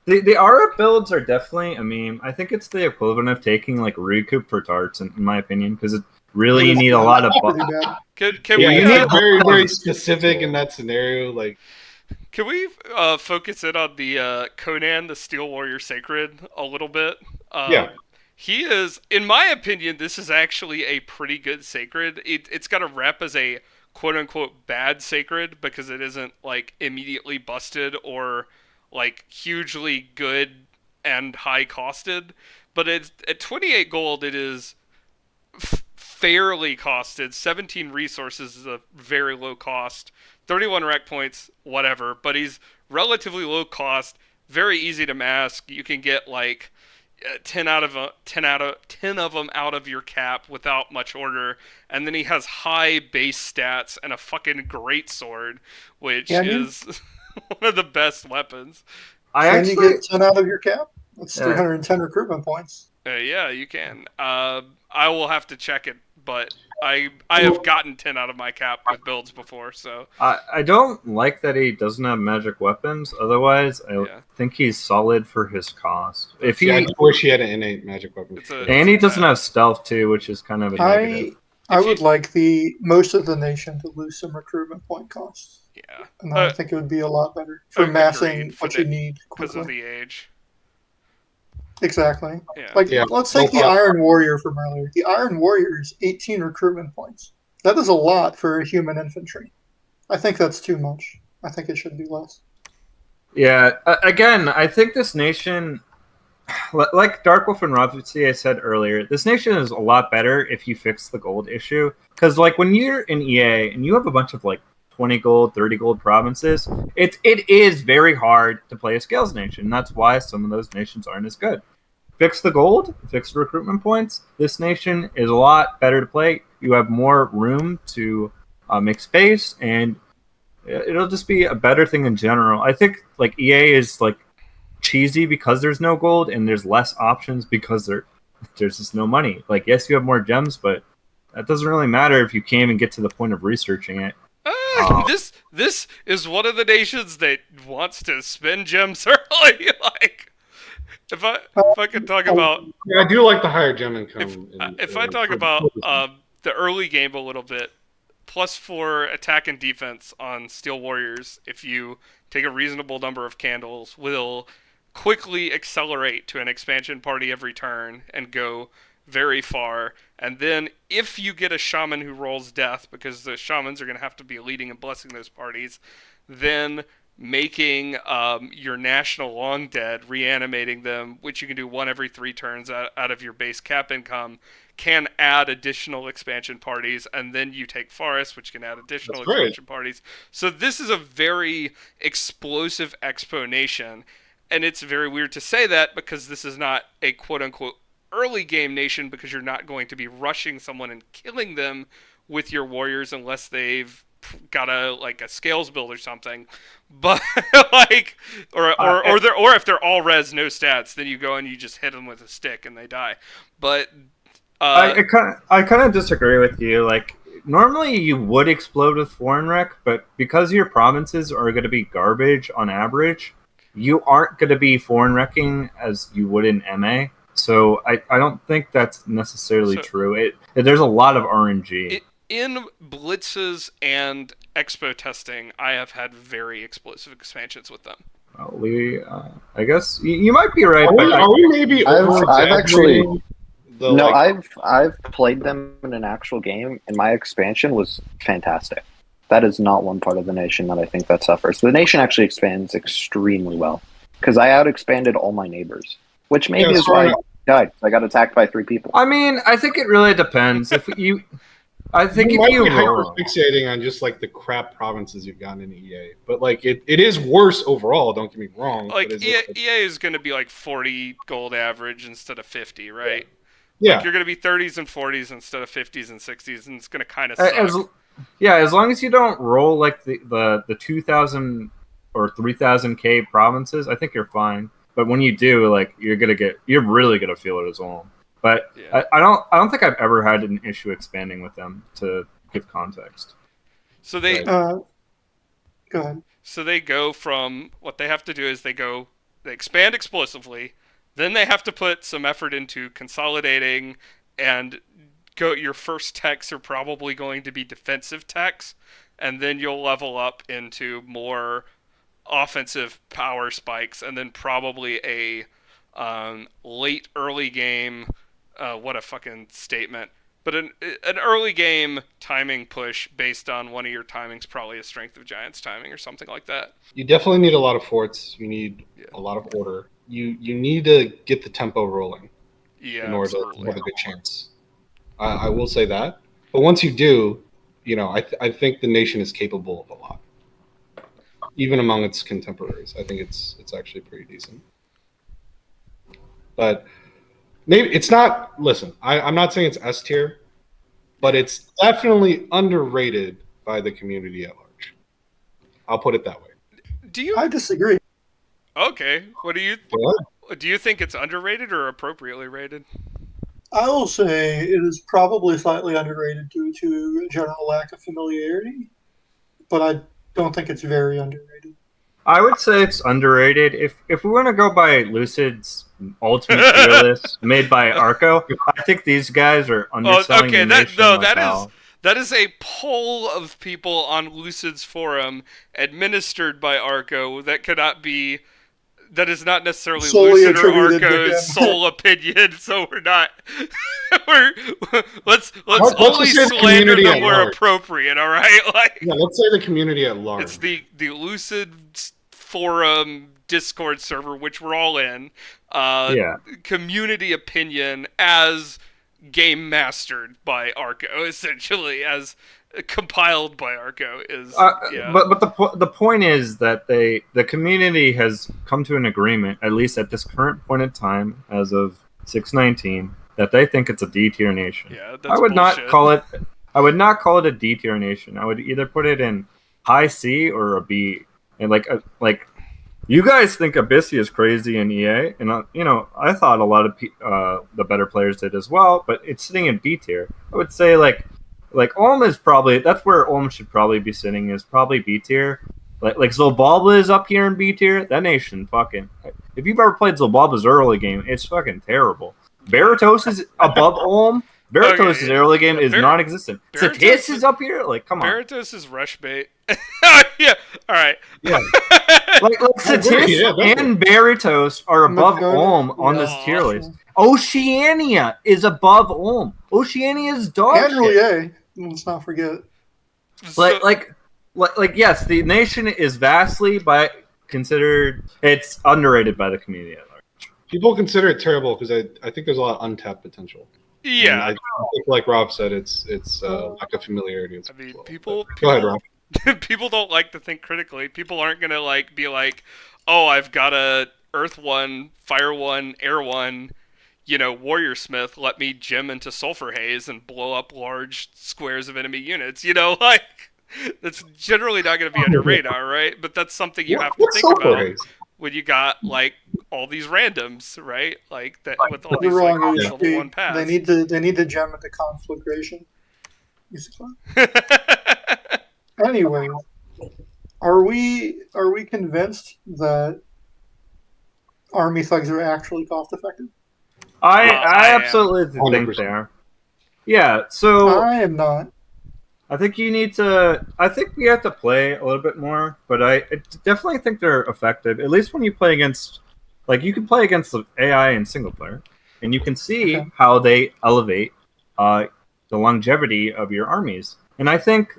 Speaker 3: The Aura builds are definitely a meme. I think it's the equivalent of taking like recoup for tarts, in my opinion, because it really you need a lot of.
Speaker 2: Can we
Speaker 1: get very very specific in that scenario? Like,
Speaker 2: can we focus in on the Conan, the Steel Warrior Sacred, a little bit? He is, in my opinion, this is actually a pretty good sacred. It's got a rep as a quote-unquote bad sacred because it isn't like immediately busted or like hugely good and high costed, but it's at 28 gold it is fairly costed. 17 resources is a very low cost, 31 rec points, whatever, but he's relatively low cost, very easy to mask. You can get like 10 of them out of your cap without much order, and then he has high base stats and a fucking great sword, which is one of the best weapons.
Speaker 4: Can you get 10 out of your cap? That's 310 recruitment points.
Speaker 2: Yeah, you can. I will have to check it, but I have gotten 10 out of my cap with builds before, so
Speaker 3: I don't like that he doesn't have magic weapons. Otherwise, I think he's solid for his cost.
Speaker 1: I wish he had an innate magic weapon.
Speaker 3: And he doesn't have stealth too, which is kind of a negative.
Speaker 4: I would like most of the nation to lose some recruitment point costs.
Speaker 2: Yeah,
Speaker 4: and I think it would be a lot better for massing what you need
Speaker 2: because of the age.
Speaker 4: Exactly.
Speaker 2: Yeah.
Speaker 4: Like,
Speaker 1: Yeah.
Speaker 4: let's take the
Speaker 1: Well,
Speaker 4: Iron Warrior from earlier. The Iron Warrior is 18 recruitment points. That is a lot for a human infantry. I think that's too much. I think it should be less.
Speaker 3: Yeah, again, I think this nation, like Darkwolf and Robsy said earlier, this nation is a lot better if you fix the gold issue. Because like when you're in EA and you have a bunch of like 20 gold, 30 gold provinces, it is very hard to play a scales nation. That's why some of those nations aren't as good. Fix the gold, fix the recruitment points. This nation is a lot better to play. You have more room to make space, and it'll just be a better thing in general. I think like EA is like cheesy because there's no gold and there's less options because there's just no money. Like yes, you have more gems, but that doesn't really matter if you can't even get to the point of researching it.
Speaker 2: This is one of the nations that wants to spend gems early. Like, if I could talk about
Speaker 1: yeah, I do like the higher gem income.
Speaker 2: if I talk about the early game a little bit, +4 attack and defense on Steel Warriors if you take a reasonable number of candles will quickly accelerate to an expansion party every turn and go very far. And then if you get a shaman who rolls death, because the shamans are going to have to be leading and blessing those parties, then making your national long dead, reanimating them, which you can do one every 3 turns out of your base cap income, can add additional expansion parties, and then you take Forest, which can add additional expansion parties. So this is a very explosive expo nation, and it's very weird to say that because this is not a quote-unquote early game nation, because you're not going to be rushing someone and killing them with your warriors unless they've got a scales build or something. But like or if they're all res no stats, then you go and you just hit them with a stick and they die. But
Speaker 3: I kind of disagree with you. Like normally you would explode with foreign rec, but because your provinces are going to be garbage on average, you aren't going to be foreign wrecking as you would in MA. So I don't think that's necessarily true. There's a lot of RNG.
Speaker 2: In blitzes and expo testing, I have had very explosive expansions with them.
Speaker 3: I guess you might be right.
Speaker 1: Are we maybe
Speaker 5: I've actually
Speaker 1: no.
Speaker 5: I've played them in an actual game, and my expansion was fantastic. That is not one part of the nation that I think that suffers. The nation actually expands extremely well because I out expanded all my neighbors, which maybe is why I died. I got attacked by 3 people.
Speaker 3: I mean, I think it really depends. I think
Speaker 1: you
Speaker 3: if
Speaker 1: might
Speaker 3: you
Speaker 1: be hyper-fixating on just like the crap provinces you've gotten in EA, but like it is worse overall. Don't get me wrong.
Speaker 2: Like EA is going to be like 40 gold average instead of 50, right?
Speaker 3: Yeah.
Speaker 2: Like you're going to be 30s and 40s instead of 50s and 60s, and it's going to kind of suck.
Speaker 3: As long as you don't roll like the 2,000 or 3,000k provinces, I think you're fine. But when you do, like you're really gonna feel it as well. But yeah. I don't think I've ever had an issue expanding with them, to give context.
Speaker 2: So they
Speaker 4: go ahead.
Speaker 2: So they go from what they have to do is they expand explosively, then they have to put some effort into consolidating, and your first techs are probably going to be defensive techs, and then you'll level up into more offensive power spikes, and then probably a late early game. What a fucking statement! But an early game timing push based on one of your timings, probably a Strength of Giants timing or something like that.
Speaker 1: You definitely need a lot of forts. You need a lot of order. You need to get the tempo rolling.
Speaker 2: Yeah,
Speaker 1: in order to have a good chance. I will say that. But once you do, I think the nation is capable of a lot. Even among its contemporaries, I think it's actually pretty decent. But maybe it's not. Listen, I'm not saying it's S tier, but it's definitely underrated by the community at large. I'll put it that way.
Speaker 4: I disagree.
Speaker 2: Okay, what do you think it's underrated or appropriately rated?
Speaker 4: I will say it is probably slightly underrated due to a general lack of familiarity, but I don't think it's very underrated.
Speaker 3: I would say it's underrated. If we want to go by Lucid's ultimate tier list made by Arco, I think these guys are underselling the nation.
Speaker 2: That is a poll of people on Lucid's forum administered by Arco that cannot be that is not necessarily
Speaker 4: Solely
Speaker 2: Lucid or
Speaker 4: attributed to him.
Speaker 2: Arco's sole opinion, so we're not. Let's
Speaker 1: Let's
Speaker 2: only
Speaker 1: just say the
Speaker 2: slander
Speaker 1: community
Speaker 2: them
Speaker 1: at
Speaker 2: where
Speaker 1: large.
Speaker 2: appropriate. All right, like
Speaker 1: Yeah, let's say the community at large.
Speaker 2: it's the Lucid forum Discord server, which we're all in.
Speaker 3: Yeah.
Speaker 2: Community opinion as game mastered by Arco, essentially as compiled by Arco is. Yeah.
Speaker 3: But the point is that the community has come to an agreement, at least at this current point in time, as of 6/19, that they think it's a D tier nation.
Speaker 2: Yeah, that's
Speaker 3: I would
Speaker 2: bullshit.
Speaker 3: not call it. I would not call it a D tier nation. I would either put it in high C or a B. And like you guys think Abyssia is crazy in EA, and I thought a lot of the better players did as well. But it's sitting in B tier. I would say like Ulm is probably, that's where Ulm should probably be sitting, is probably B tier. Like Zolbalba is up here in B tier. That nation fucking. If you've ever played Zolbalba's early game, it's fucking terrible. Baratos is above Ulm. Baratos' early game is non-existent. Satis is up here. Like, come on.
Speaker 2: Baratos is rush bait. Yeah. All right.
Speaker 3: Yeah. like Satis and Baratos are above Ulm on this tier list. Oceania is above Ulm. Oceania is dog
Speaker 4: And
Speaker 3: shit.
Speaker 4: EA, let's not forget.
Speaker 3: Like, yes, the nation is vastly considered. It's underrated by the community at large.
Speaker 1: People consider it terrible because I think there's a lot of untapped potential.
Speaker 2: Yeah.
Speaker 1: And I think, like Rob said, it's lack of familiarity.
Speaker 2: I mean, people.
Speaker 1: Go ahead, Rob.
Speaker 2: People don't like to think critically. People aren't gonna like be like, oh, I've got a Earth 1, Fire 1, Air 1, Warrior Smith. Let me gem into Sulfur Haze and blow up large squares of enemy units. Like that's generally not gonna be on your radar, right? But that's something you have to think about when you got like all these randoms, right? Like that with all these like, level 1 paths.
Speaker 4: They need to gem into conflagration. Anyway, are we convinced that army thugs are actually cost effective?
Speaker 3: I absolutely think they are. Yeah, so
Speaker 4: I am not.
Speaker 3: I think you need to. I think we have to play a little bit more, but I definitely think they're effective. At least when you play against, like, you can play against the AI in single player, and you can see how they elevate the longevity of your armies. And I think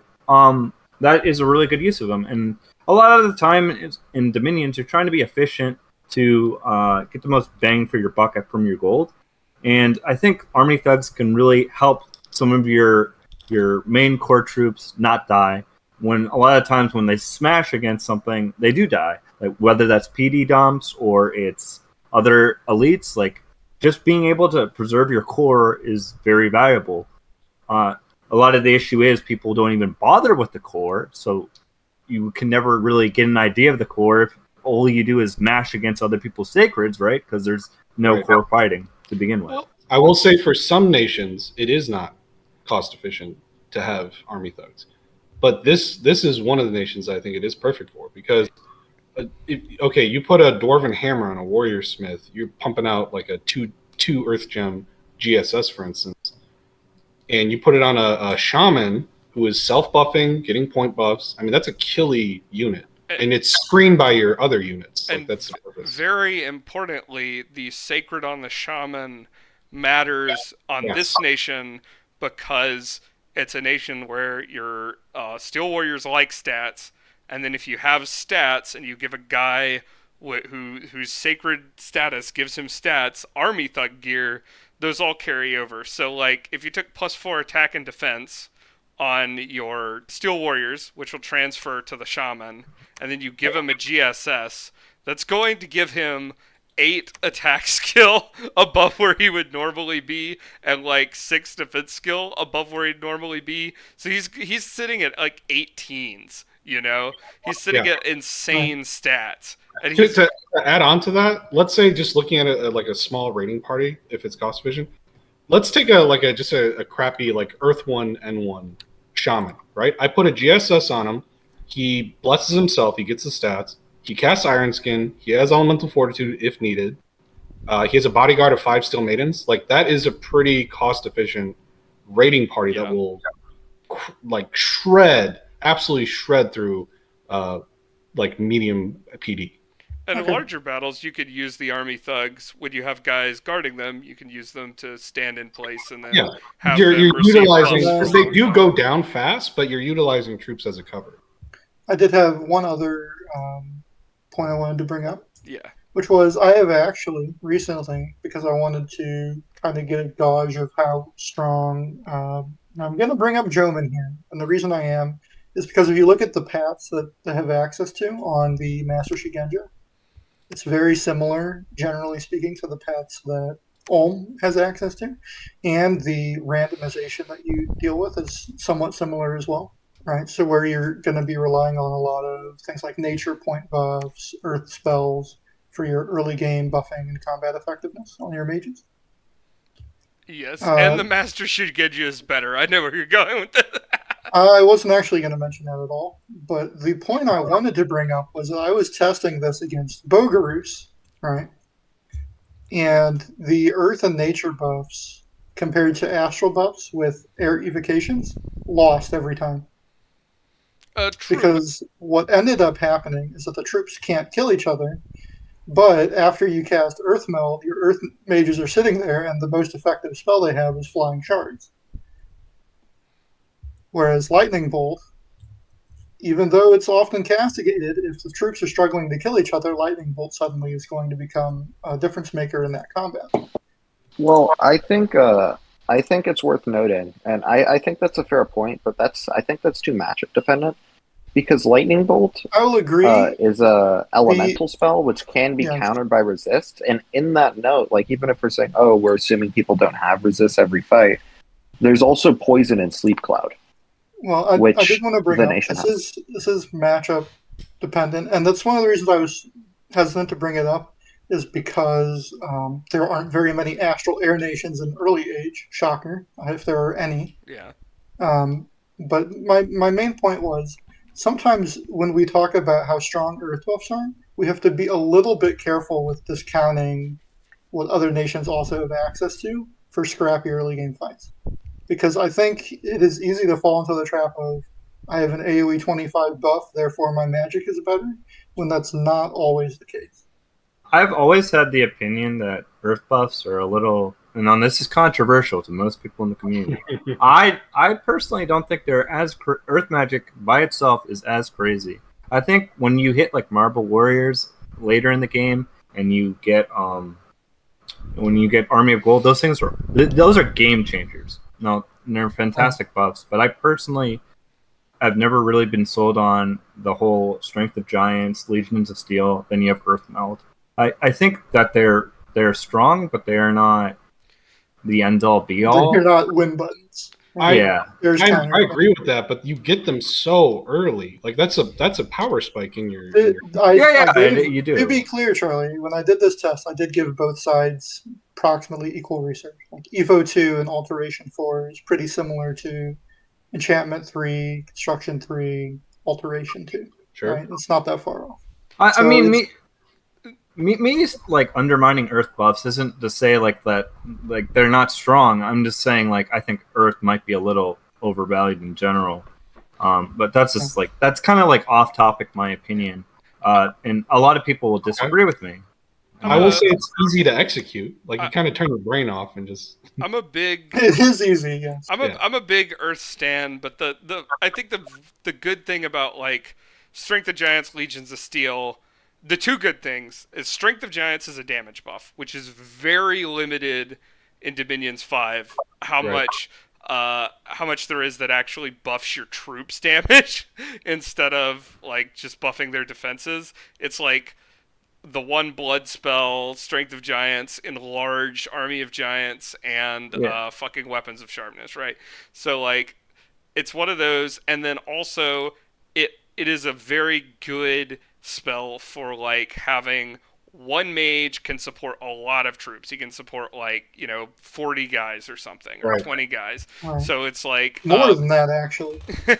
Speaker 3: that is a really good use of them. And a lot of the time in Dominions, you're trying to be efficient to get the most bang for your buck from your gold. And I think Army Thugs can really help some of your main core troops not die. When a lot of times when they smash against something, they do die. Like whether that's PD dumps or it's other elites, like just being able to preserve your core is very valuable. A lot of the issue is people don't even bother with the core, so you can never really get an idea of the core if all you do is mash against other people's sacreds, right? Because there's no core fighting to begin with.
Speaker 1: I will say for some nations, it is not cost efficient to have army thugs. But this is one of the nations I think it is perfect for, because you put a Dwarven Hammer on a Warrior Smith, you're pumping out like a two Earth Gem GSS, for instance, and you put it on a Shaman who is self-buffing, getting point buffs. I mean, that's a killy unit. And it's screened by your other units. Like, that's the purpose.
Speaker 2: Very importantly, the Sacred on the Shaman matters on this nation because it's a nation where your Steel Warriors like stats, and then if you have stats and you give a guy whose Sacred status gives him stats, Army Thug gear, those all carry over. So, like, if you took +4 attack and defense on your Steel Warriors, which will transfer to the Shaman, and then you give him a GSS, that's going to give him 8 attack skill above where he would normally be, and like 6 defense skill above where he'd normally be. So he's sitting at like 18s, He's sitting at insane stats. And
Speaker 1: to add on to that, let's say just looking at it like a small raiding party, if it's cost efficient, let's take a crappy like Earth 1 N1 Shaman, right? I put a GSS on him. He blesses himself. He gets the stats. He casts Iron Skin. He has Elemental Fortitude if needed. He has a bodyguard of 5 Steel Maidens. Like, that is a pretty cost efficient raiding party that will absolutely shred through like medium PD.
Speaker 2: And in
Speaker 4: Okay.
Speaker 2: larger battles, you could use the army thugs when you have guys guarding them. You can use them to stand in place and then
Speaker 1: Yeah,
Speaker 2: have
Speaker 1: you're
Speaker 2: them receive
Speaker 1: utilizing
Speaker 2: buffs for
Speaker 1: because
Speaker 2: a
Speaker 1: they
Speaker 2: long
Speaker 1: do
Speaker 2: time.
Speaker 1: go down fast, but you're utilizing troops as a cover.
Speaker 4: I did have one other point I wanted to bring up,
Speaker 2: Yeah.
Speaker 4: which was I have actually recently, because I wanted to kind of get a gauge of how strong. I'm going to bring up Joman here, and the reason I am is because if you look at the paths that they have access to on the Master Shigenja, it's very similar, generally speaking, to the paths that Ulm has access to, and the randomization that you deal with is somewhat similar as well, right? So where you're going to be relying on a lot of things like nature point buffs, earth spells for your early game buffing and combat effectiveness on your mages.
Speaker 2: Yes, and
Speaker 4: Uh,
Speaker 2: the Master Shigeju is better. I know where you're going with this.
Speaker 4: I wasn't actually going to mention that at all, but the point I wanted to bring up was that I was testing this against Bogarus, right? And the earth and nature buffs compared to astral buffs with air evocations lost every time.
Speaker 2: True.
Speaker 4: Because what ended up happening is that the troops can't kill each other, but after you cast Earth Meld, your Earth mages are sitting there, and the most effective spell they have is Flying Shards. Whereas Lightning Bolt, even though it's often castigated, if the troops are struggling to kill each other, Lightning Bolt suddenly is going to become a difference maker in that combat.
Speaker 5: Well, I think it's worth noting, and I think that's a fair point, but I think that's too matchup dependent because Lightning Bolt
Speaker 4: I will agree.
Speaker 5: is a elemental spell which can be
Speaker 4: Yeah.
Speaker 5: countered by resist, and in that note, like even if we're saying, oh, we're assuming people don't have resist every fight, there's also poison and sleep cloud.
Speaker 4: Well, I
Speaker 5: Which
Speaker 4: did want to bring
Speaker 5: the
Speaker 4: up
Speaker 5: nation
Speaker 4: this is matchup dependent, and that's one of the reasons I was hesitant to bring it up is because there aren't very many astral air nations in early age. Shocker, if there are any.
Speaker 2: Yeah.
Speaker 4: But my main point was sometimes when we talk about how strong Earth buffs are, we have to be a little bit careful with discounting what other nations also have access to for scrappy early game fights. Because I think it is easy to fall into the trap of I have an AoE 25 buff, therefore my magic is better, when that's not always the case.
Speaker 3: I've always had the opinion that Earth buffs are a little, and on this is controversial to most people in the community. I personally don't think they're as Earth magic by itself is as crazy. I think when you hit like Marble Warriors later in the game, and you get when you get Army of Gold, those are game changers. No, they're fantastic buffs, but I personally I've never really been sold on the whole Strength of Giants, Legions of Steel. Then you have Earth Meld. I think that they're strong, but they are not the end all be all.
Speaker 4: They're not win buttons.
Speaker 3: Yeah,
Speaker 1: I agree with that, but you get them so early. Like that's a power spike in your.
Speaker 3: You do.
Speaker 4: To be clear, Charlie, when I did this test, I did give both sides approximately equal research. Like Evo 2 and Alteration 4 is pretty similar to Enchantment 3, Construction 3, Alteration 2.
Speaker 1: Sure.
Speaker 4: Right? It's not that far off.
Speaker 3: I mean, me like undermining Earth buffs isn't to say like that like they're not strong. I'm just saying like I think Earth might be a little overvalued in general. But that's just like that's kind of like off topic, my opinion. And a lot of people will disagree with me.
Speaker 1: I will say it's easy to execute. Like you kind of turn your brain off and just.
Speaker 2: I'm a big.
Speaker 4: It is easy, yes.
Speaker 2: I'm a big Earth stan, but I think the good thing about like Strength of Giants, Legions of Steel, the two good things is Strength of Giants is a damage buff, which is very limited in Dominions 5. How much there is that actually buffs your troops' damage instead of like just buffing their defenses. It's like the one blood spell, Strength of Giants, Enlarge, Army of Giants, and fucking Weapons of Sharpness, right? So like, it's one of those, and then also it is a very good spell for like having one mage can support a lot of troops. He can support like 40 guys or something, or 20 guys.
Speaker 4: Right.
Speaker 2: So it's like
Speaker 4: more than that actually. You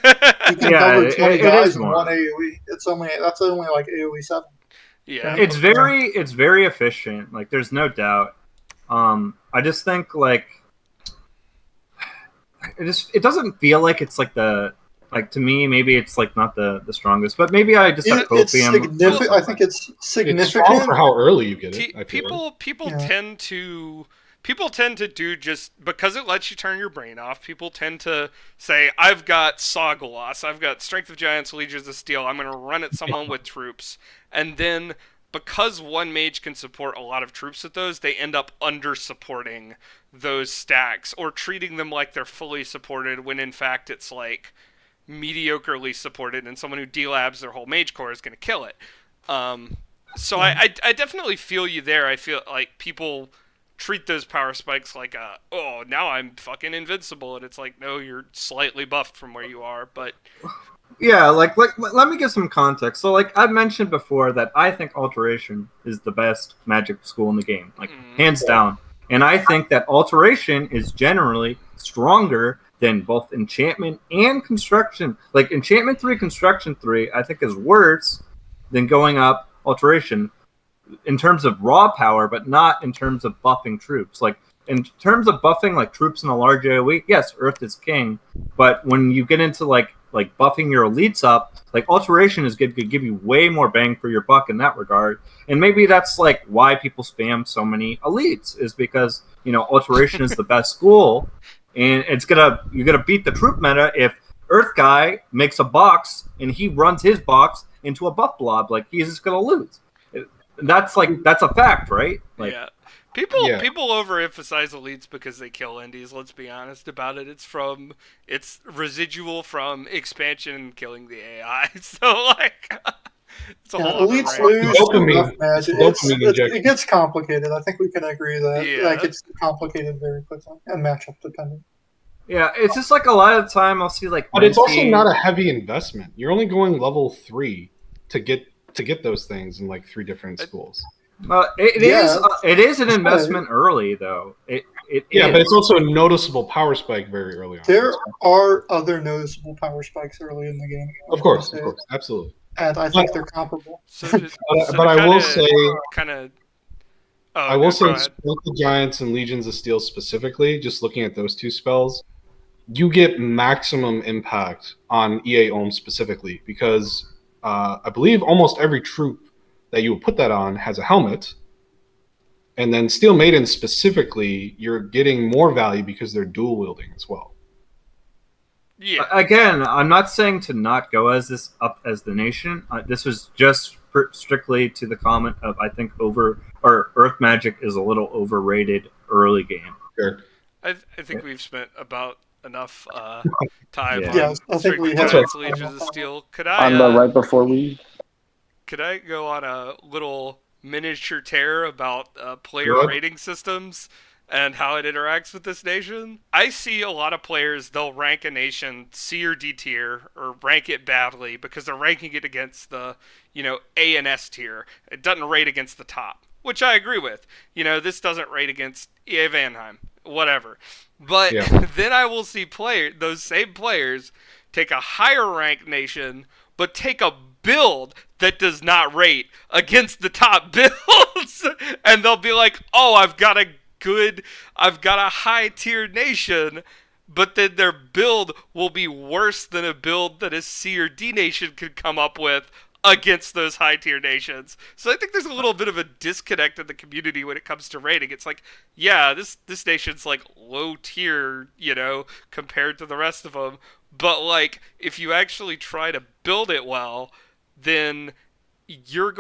Speaker 4: can cover 20 guys in one AoE. That's only like AoE 7.
Speaker 2: Yeah,
Speaker 3: it's very efficient. Like there's no doubt. I just think like it doesn't feel like it's like the Like, to me, maybe it's like not the strongest, but maybe I just have
Speaker 4: It's
Speaker 3: copium.
Speaker 4: significant. I think it's
Speaker 1: It's strong
Speaker 4: significant.
Speaker 1: for how early you get it. I feel like.
Speaker 2: People
Speaker 4: Yeah.
Speaker 2: tend to do, just because it lets you turn your brain off. People tend to say, "I've got Saw Gloss, I've got Strength of Giants, Legions of Steel. I'm going to run at someone with troops," and then because one mage can support a lot of troops with those, they end up under supporting those stacks or treating them like they're fully supported when in fact it's like mediocrely supported, and someone who delabs their whole mage core is going to kill it. So I definitely feel you there. I feel like people treat those power spikes like, oh, now I'm fucking invincible, and it's like, no, you're slightly buffed from where you are, but...
Speaker 3: Yeah, like let me give some context. So, like I've mentioned before, that I think Alteration is the best magic school in the game, like hands down. And I think that Alteration is generally stronger than both Enchantment and Construction. Like Enchantment 3, Construction 3, I think is worse than going up Alteration in terms of raw power, but not in terms of buffing troops. Like in terms of buffing like troops in a large AoE, yes, Earth is king. But when you get into like buffing your elites up, like Alteration is good to give you way more bang for your buck in that regard. And maybe that's like why people spam so many elites, is because, you know, Alteration is the best school, and you're gonna beat the troop meta if Earth guy makes a box and he runs his box into a buff blob. Like, he's just gonna lose. That's a fact, right? Like,
Speaker 2: yeah. People overemphasize elites because they kill indies. Let's be honest about it. It's residual from expansion and killing the AI. So like, it's a whole other
Speaker 4: elites
Speaker 2: range.
Speaker 4: lose
Speaker 1: Dopamine.
Speaker 4: enough magic. It gets complicated. I think we can agree that that gets complicated very quickly and matchup dependent.
Speaker 3: yeah, it's just like a lot of the time I'll see like,
Speaker 1: But it's also not a heavy investment. You're only going level 3 to get those things in like 3 different schools.
Speaker 3: It is an investment early though. It
Speaker 1: but
Speaker 3: is.
Speaker 1: it's also a noticeable power spike very early on.
Speaker 4: There are other noticeable power spikes early in the game.
Speaker 1: Of course, absolutely.
Speaker 4: And I think they're comparable.
Speaker 1: But I will say,
Speaker 2: I will say,
Speaker 1: Strength of Giants and Legions of Steel specifically, just looking at those 2 spells, you get maximum impact on EA Ulm specifically, because I believe almost every troop that you would put that on has a helmet. And then Steel Maiden specifically, you're getting more value because they're dual wielding as well.
Speaker 2: Yeah.
Speaker 3: Again, I'm not saying to not go as this up as the nation. This was just strictly to the comment of, I think Earth Magic is a little overrated early game.
Speaker 1: Sure.
Speaker 2: I think we've spent about enough time
Speaker 3: Yeah.
Speaker 2: on
Speaker 4: I think we
Speaker 2: Giants, Legions of Steel. Could I
Speaker 5: right before we...
Speaker 2: Could I go on a little miniature tear about player rating systems and how it interacts with this nation? I see a lot of players, they'll rank a nation C or D tier, or rank it badly because they're ranking it against the, A and S tier. It doesn't rate against the top, which I agree with. This doesn't rate against EA Vanheim, whatever. But then I will see those same players take a higher ranked nation, but take a build that does not rate against the top builds, and they'll be like, oh, I've got a high tier nation, but then their build will be worse than a build that a C or D nation could come up with against those high tier nations. So I think there's a little bit of a disconnect in the community when it comes to rating. It's like, yeah, this nation's like low tier, compared to the rest of them, but like, if you actually try to build it well, then you're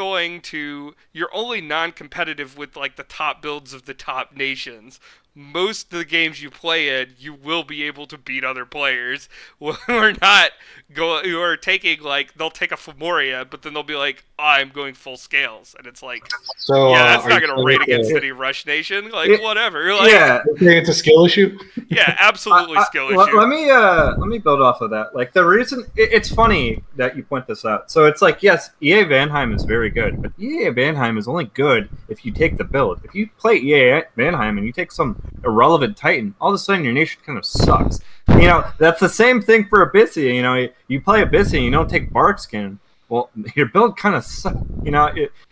Speaker 2: only non-competitive with like the top builds of the top nations. Most of the games you play in, you will be able to beat other players who are taking, like, they'll take a Femoria, but then they'll be like, I'm going full scales, and it's like, that's not going to rate against any Rush nation, like, whatever. Like,
Speaker 1: it's a skill issue.
Speaker 2: Yeah, absolutely skill issue.
Speaker 3: Let me build off of that. Like, the reason it's funny that you point this out. So it's like, yes, EA Vanheim is very good, but EA Vanheim is only good if you take the build. If you play EA Vanheim and you take some irrelevant Titan, all of a sudden your nation kind of sucks. That's the same thing for Abyssea. You play Abyssea and you don't take Bark Skin. Well, your build kind of sucks.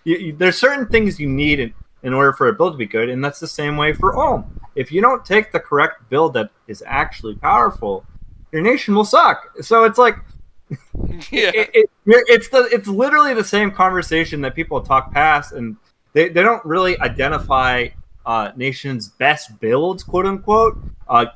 Speaker 3: There's certain things you need in order for a build to be good, and that's the same way for Ulm. If you don't take the correct build that is actually powerful, your nation will suck. So it's like,
Speaker 2: Yeah.
Speaker 3: it's literally the same conversation that people talk past, and they don't really identify nations' best builds, quote unquote,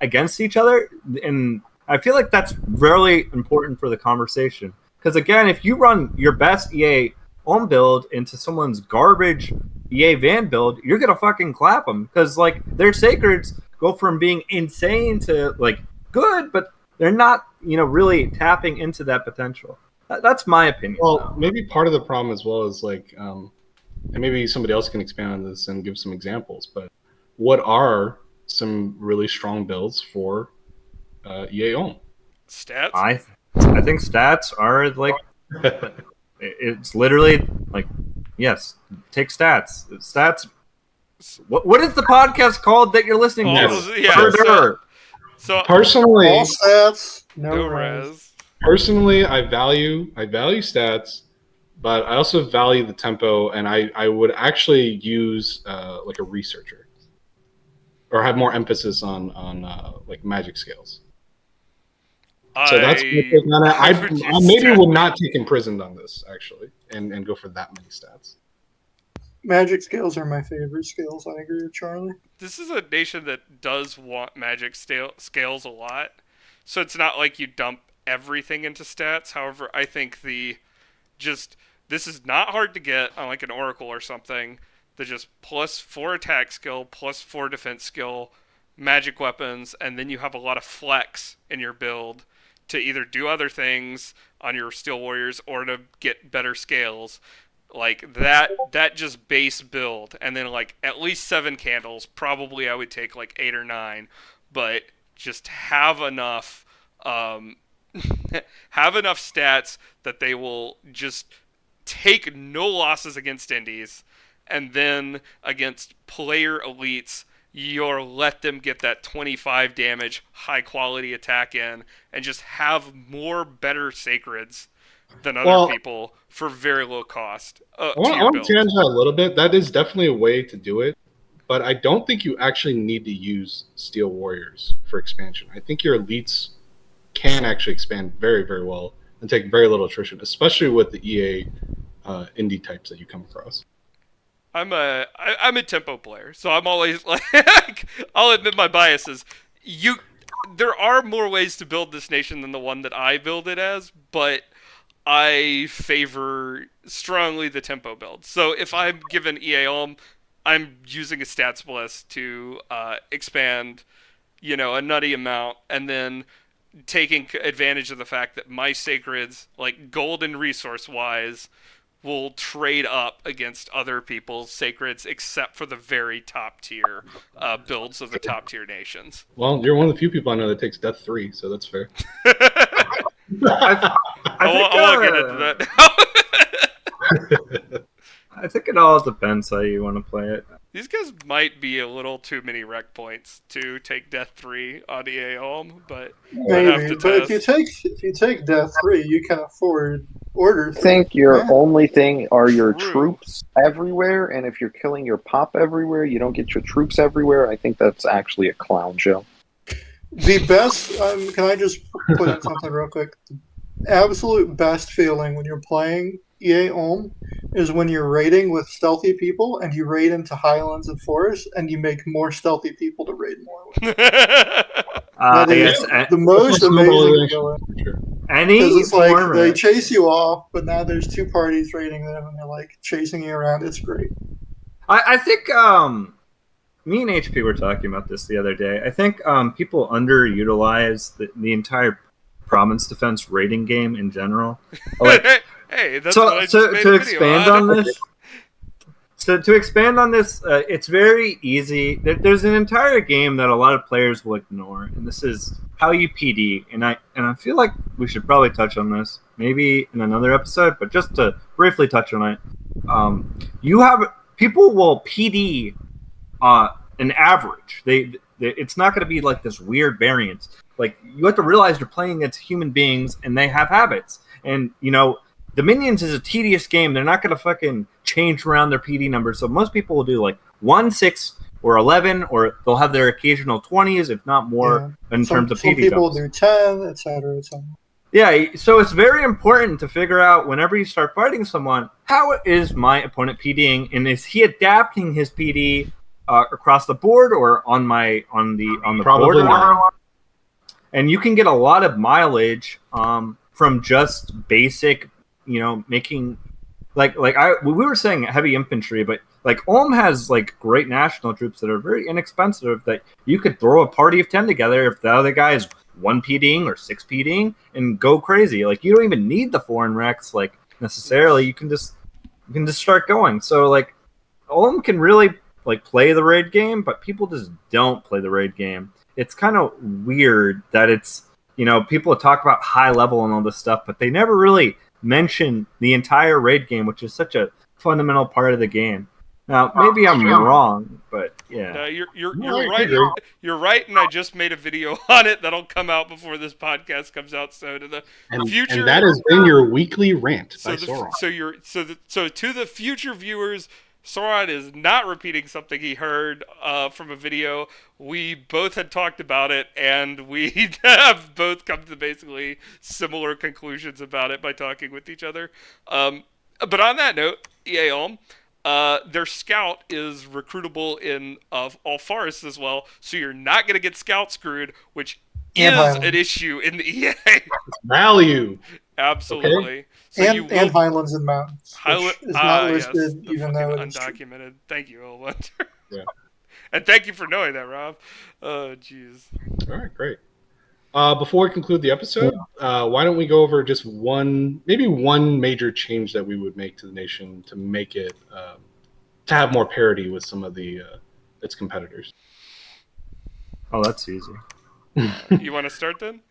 Speaker 3: against each other. And I feel like that's really important for the conversation. Because again, if you run your best EA Ulm build into someone's garbage EA Van build, you're gonna fucking clap them, because like their sacreds go from being insane to like good, but they're not, really tapping into that potential. That's my opinion.
Speaker 1: Well, maybe part of the problem as well is like, and maybe somebody else can expand on this and give some examples. But what are some really strong builds for EA Ulm?
Speaker 2: Stats.
Speaker 3: I think stats are like, it's literally like, yes, take stats. Stats. What is the podcast called that you're listening to?
Speaker 2: Yeah. So
Speaker 1: personally,
Speaker 4: all stats,
Speaker 2: no res.
Speaker 1: Personally, I value stats, but I also value the tempo, and I would actually use like a researcher, or have more emphasis on like magic scales. So that's I maybe would not take imprisoned on this actually, and go for that many stats.
Speaker 4: Magic scales are my favorite scales. I agree with Charlie.
Speaker 2: This is a nation that does want magic scales a lot, so it's not like you dump everything into stats. However, I think this is not hard to get on like an Oracle or something. The just +4 attack skill, +4 defense skill, magic weapons, and then you have a lot of flex in your build to either do other things on your Steel Warriors or to get better scales. Like that just base build, and then like at least 7 candles. Probably I would take like 8 or 9, but just have enough have enough stats that they will just take no losses against indies, and then against player elites, you'll let them get that 25 damage high quality attack in, and just have more better sacreds than other people for very low cost.
Speaker 1: I want to change that a little bit. That is definitely a way to do it, but I don't think you actually need to use Steel Warriors for expansion. I think your elites can actually expand very, very well and take very little attrition, especially with the EA indie types that you come across.
Speaker 2: I'm a tempo player, so I'm always like, I'll admit my biases. There are more ways to build this nation than the one that I build it as, but I favor strongly the tempo build. So if I'm given EA Ulm, I'm using a stats bliss to expand, a nutty amount, and then taking advantage of the fact that my sacreds, like golden resource wise, will trade up against other people's sacreds, except for the very top tier builds of the top tier nations.
Speaker 1: Well, you're one of the few people I know that takes Death 3, so that's fair.
Speaker 2: I won't get into that.
Speaker 3: I think it all depends how you want to play it.
Speaker 2: These guys might be a little too many rec points to take Death 3 on EA Ulm, but
Speaker 4: maybe. But if you take Death 3, you can afford Order 3.
Speaker 5: I think your only thing are your troops everywhere, and if you're killing your pop everywhere, you don't get your troops everywhere. I think that's actually a clown show.
Speaker 4: The best, can I just put in something real quick? The absolute best feeling when you're playing EA Ulm is when you're raiding with stealthy people, and you raid into highlands and forests, and you make more stealthy people to raid more with. That is the most amazing feeling. Because it's like they chase you off, but now there's 2 parties raiding them, and they're like chasing you around. It's great.
Speaker 3: I think me and HP were talking about this the other day. I think people underutilize the entire province defense raiding game in general. Like,
Speaker 2: hey, that's
Speaker 3: so
Speaker 2: what I just made
Speaker 3: to
Speaker 2: a
Speaker 3: expand
Speaker 2: video
Speaker 3: on this. So to expand on this, it's very easy. There's an entire game that a lot of players will ignore, and this is how you PD. And I feel like we should probably touch on this, maybe in another episode, but just to briefly touch on it. People will PD an average. It's not going to be like this weird variance. Like, you have to realize you're playing against human beings, and they have habits. And Dominions is a tedious game. They're not going to fucking change around their PD numbers. So most people will do like 1-6 or 11, or they'll have their occasional 20s, if not more, in terms of PV.
Speaker 4: Some people do 10, etc.
Speaker 3: Yeah, so it's very important to figure out whenever you start fighting someone, how is my opponent PDing, and is he adapting his PD across the board or on the
Speaker 1: Probably
Speaker 3: board?
Speaker 1: not.
Speaker 3: And you can get a lot of mileage from just basic, making we were saying heavy infantry, but like Ulm has like great national troops that are very inexpensive that you could throw a party of 10 together if the other guy is 1 PDing or 6 PDing and go crazy. Like you don't even need the foreign Rex like necessarily. You can just start going. So like Ulm can really like play the raid game, but people just don't play the raid game. It's kind of weird that it's, people talk about high level and all this stuff, but they never really mention the entire raid game, which is such a fundamental part of the game. Now, maybe I'm wrong, but yeah.
Speaker 2: No, you're right. You're right, and I just made a video on it that'll come out before this podcast comes out. So to the future,
Speaker 1: and that has been your weekly rant by Sauron.
Speaker 2: So to the future viewers, Sauron is not repeating something he heard from a video. We both had talked about it, and we have both come to basically similar conclusions about it by talking with each other. But on that note, EA Ulm, their scout is recruitable in all forests as well, so you're not going to get scout screwed, which is an issue in the EA.
Speaker 1: Value.
Speaker 2: Absolutely.
Speaker 1: Okay.
Speaker 2: So
Speaker 4: and Highlands and Mountains, which is not listed,
Speaker 2: yes,
Speaker 4: even though
Speaker 2: it's undocumented. Thank you, Ulm Under.
Speaker 1: Yeah.
Speaker 2: And thank you for knowing that, Rob. Oh, jeez.
Speaker 1: All right, great. Before we conclude the episode, why don't we go over just maybe one major change that we would make to the nation to make it to have more parity with some of its competitors.
Speaker 3: Oh, that's easy.
Speaker 2: You want to start then?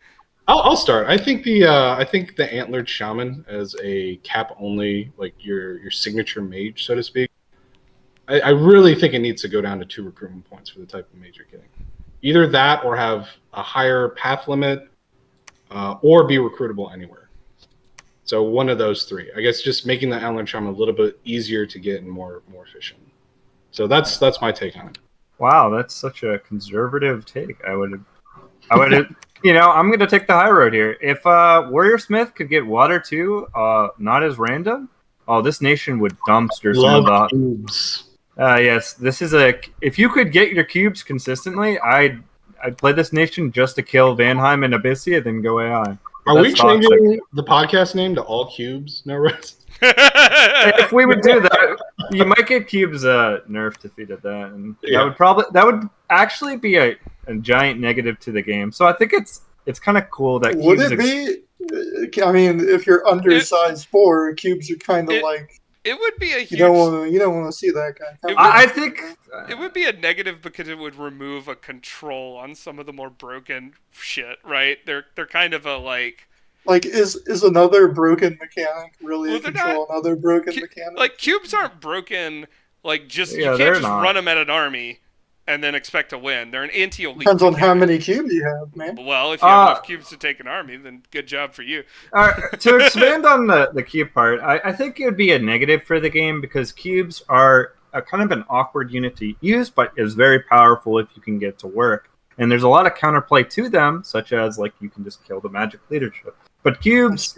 Speaker 1: I'll start. I think the antlered shaman as a cap only, like your signature mage, so to speak. I really think it needs to go down to 2 recruitment points for the type of mage you're getting. Either that, or have a higher path limit, or be recruitable anywhere. So one of those 3. I guess just making the antlered shaman a little bit easier to get and more efficient. So that's my take on it.
Speaker 3: Wow, that's such a conservative take. I would have. I'm going to take the high road here. If Warrior Smith could get water too, not as random, this nation would dumpster some of the
Speaker 1: cubes.
Speaker 3: Yes, this is if you could get your cubes consistently, I'd play this nation just to kill Vanheim and Abyssia, then go AI.
Speaker 1: Are we changing the podcast name to All Cubes? No rest.
Speaker 3: If we would do that, you might get cubes nerf defeated that, and that would actually be a giant negative to the game. So I think it's kind of cool that
Speaker 4: would
Speaker 3: cubes
Speaker 4: it be? I mean, if you're under size 4, cubes are kind of like.
Speaker 2: It would be a huge.
Speaker 4: You don't want to see that guy.
Speaker 3: I think
Speaker 2: it would be a negative because it would remove a control on some of the more broken shit. Right? They're kind of a like.
Speaker 4: Like is another broken mechanic really a control another broken mechanic?
Speaker 2: Like cubes aren't broken. Like you can't just run them at an army and then expect to win. They're an anti-elite.
Speaker 4: Depends on how many cubes you have, man.
Speaker 2: Well, if you have enough cubes to take an army, then good job for you.
Speaker 3: To expand on the cube part, I think it would be a negative for the game because cubes are a kind of an awkward unit to use, but is very powerful if you can get to work. And there's a lot of counterplay to them, such as like you can just kill the magic leadership. But cubes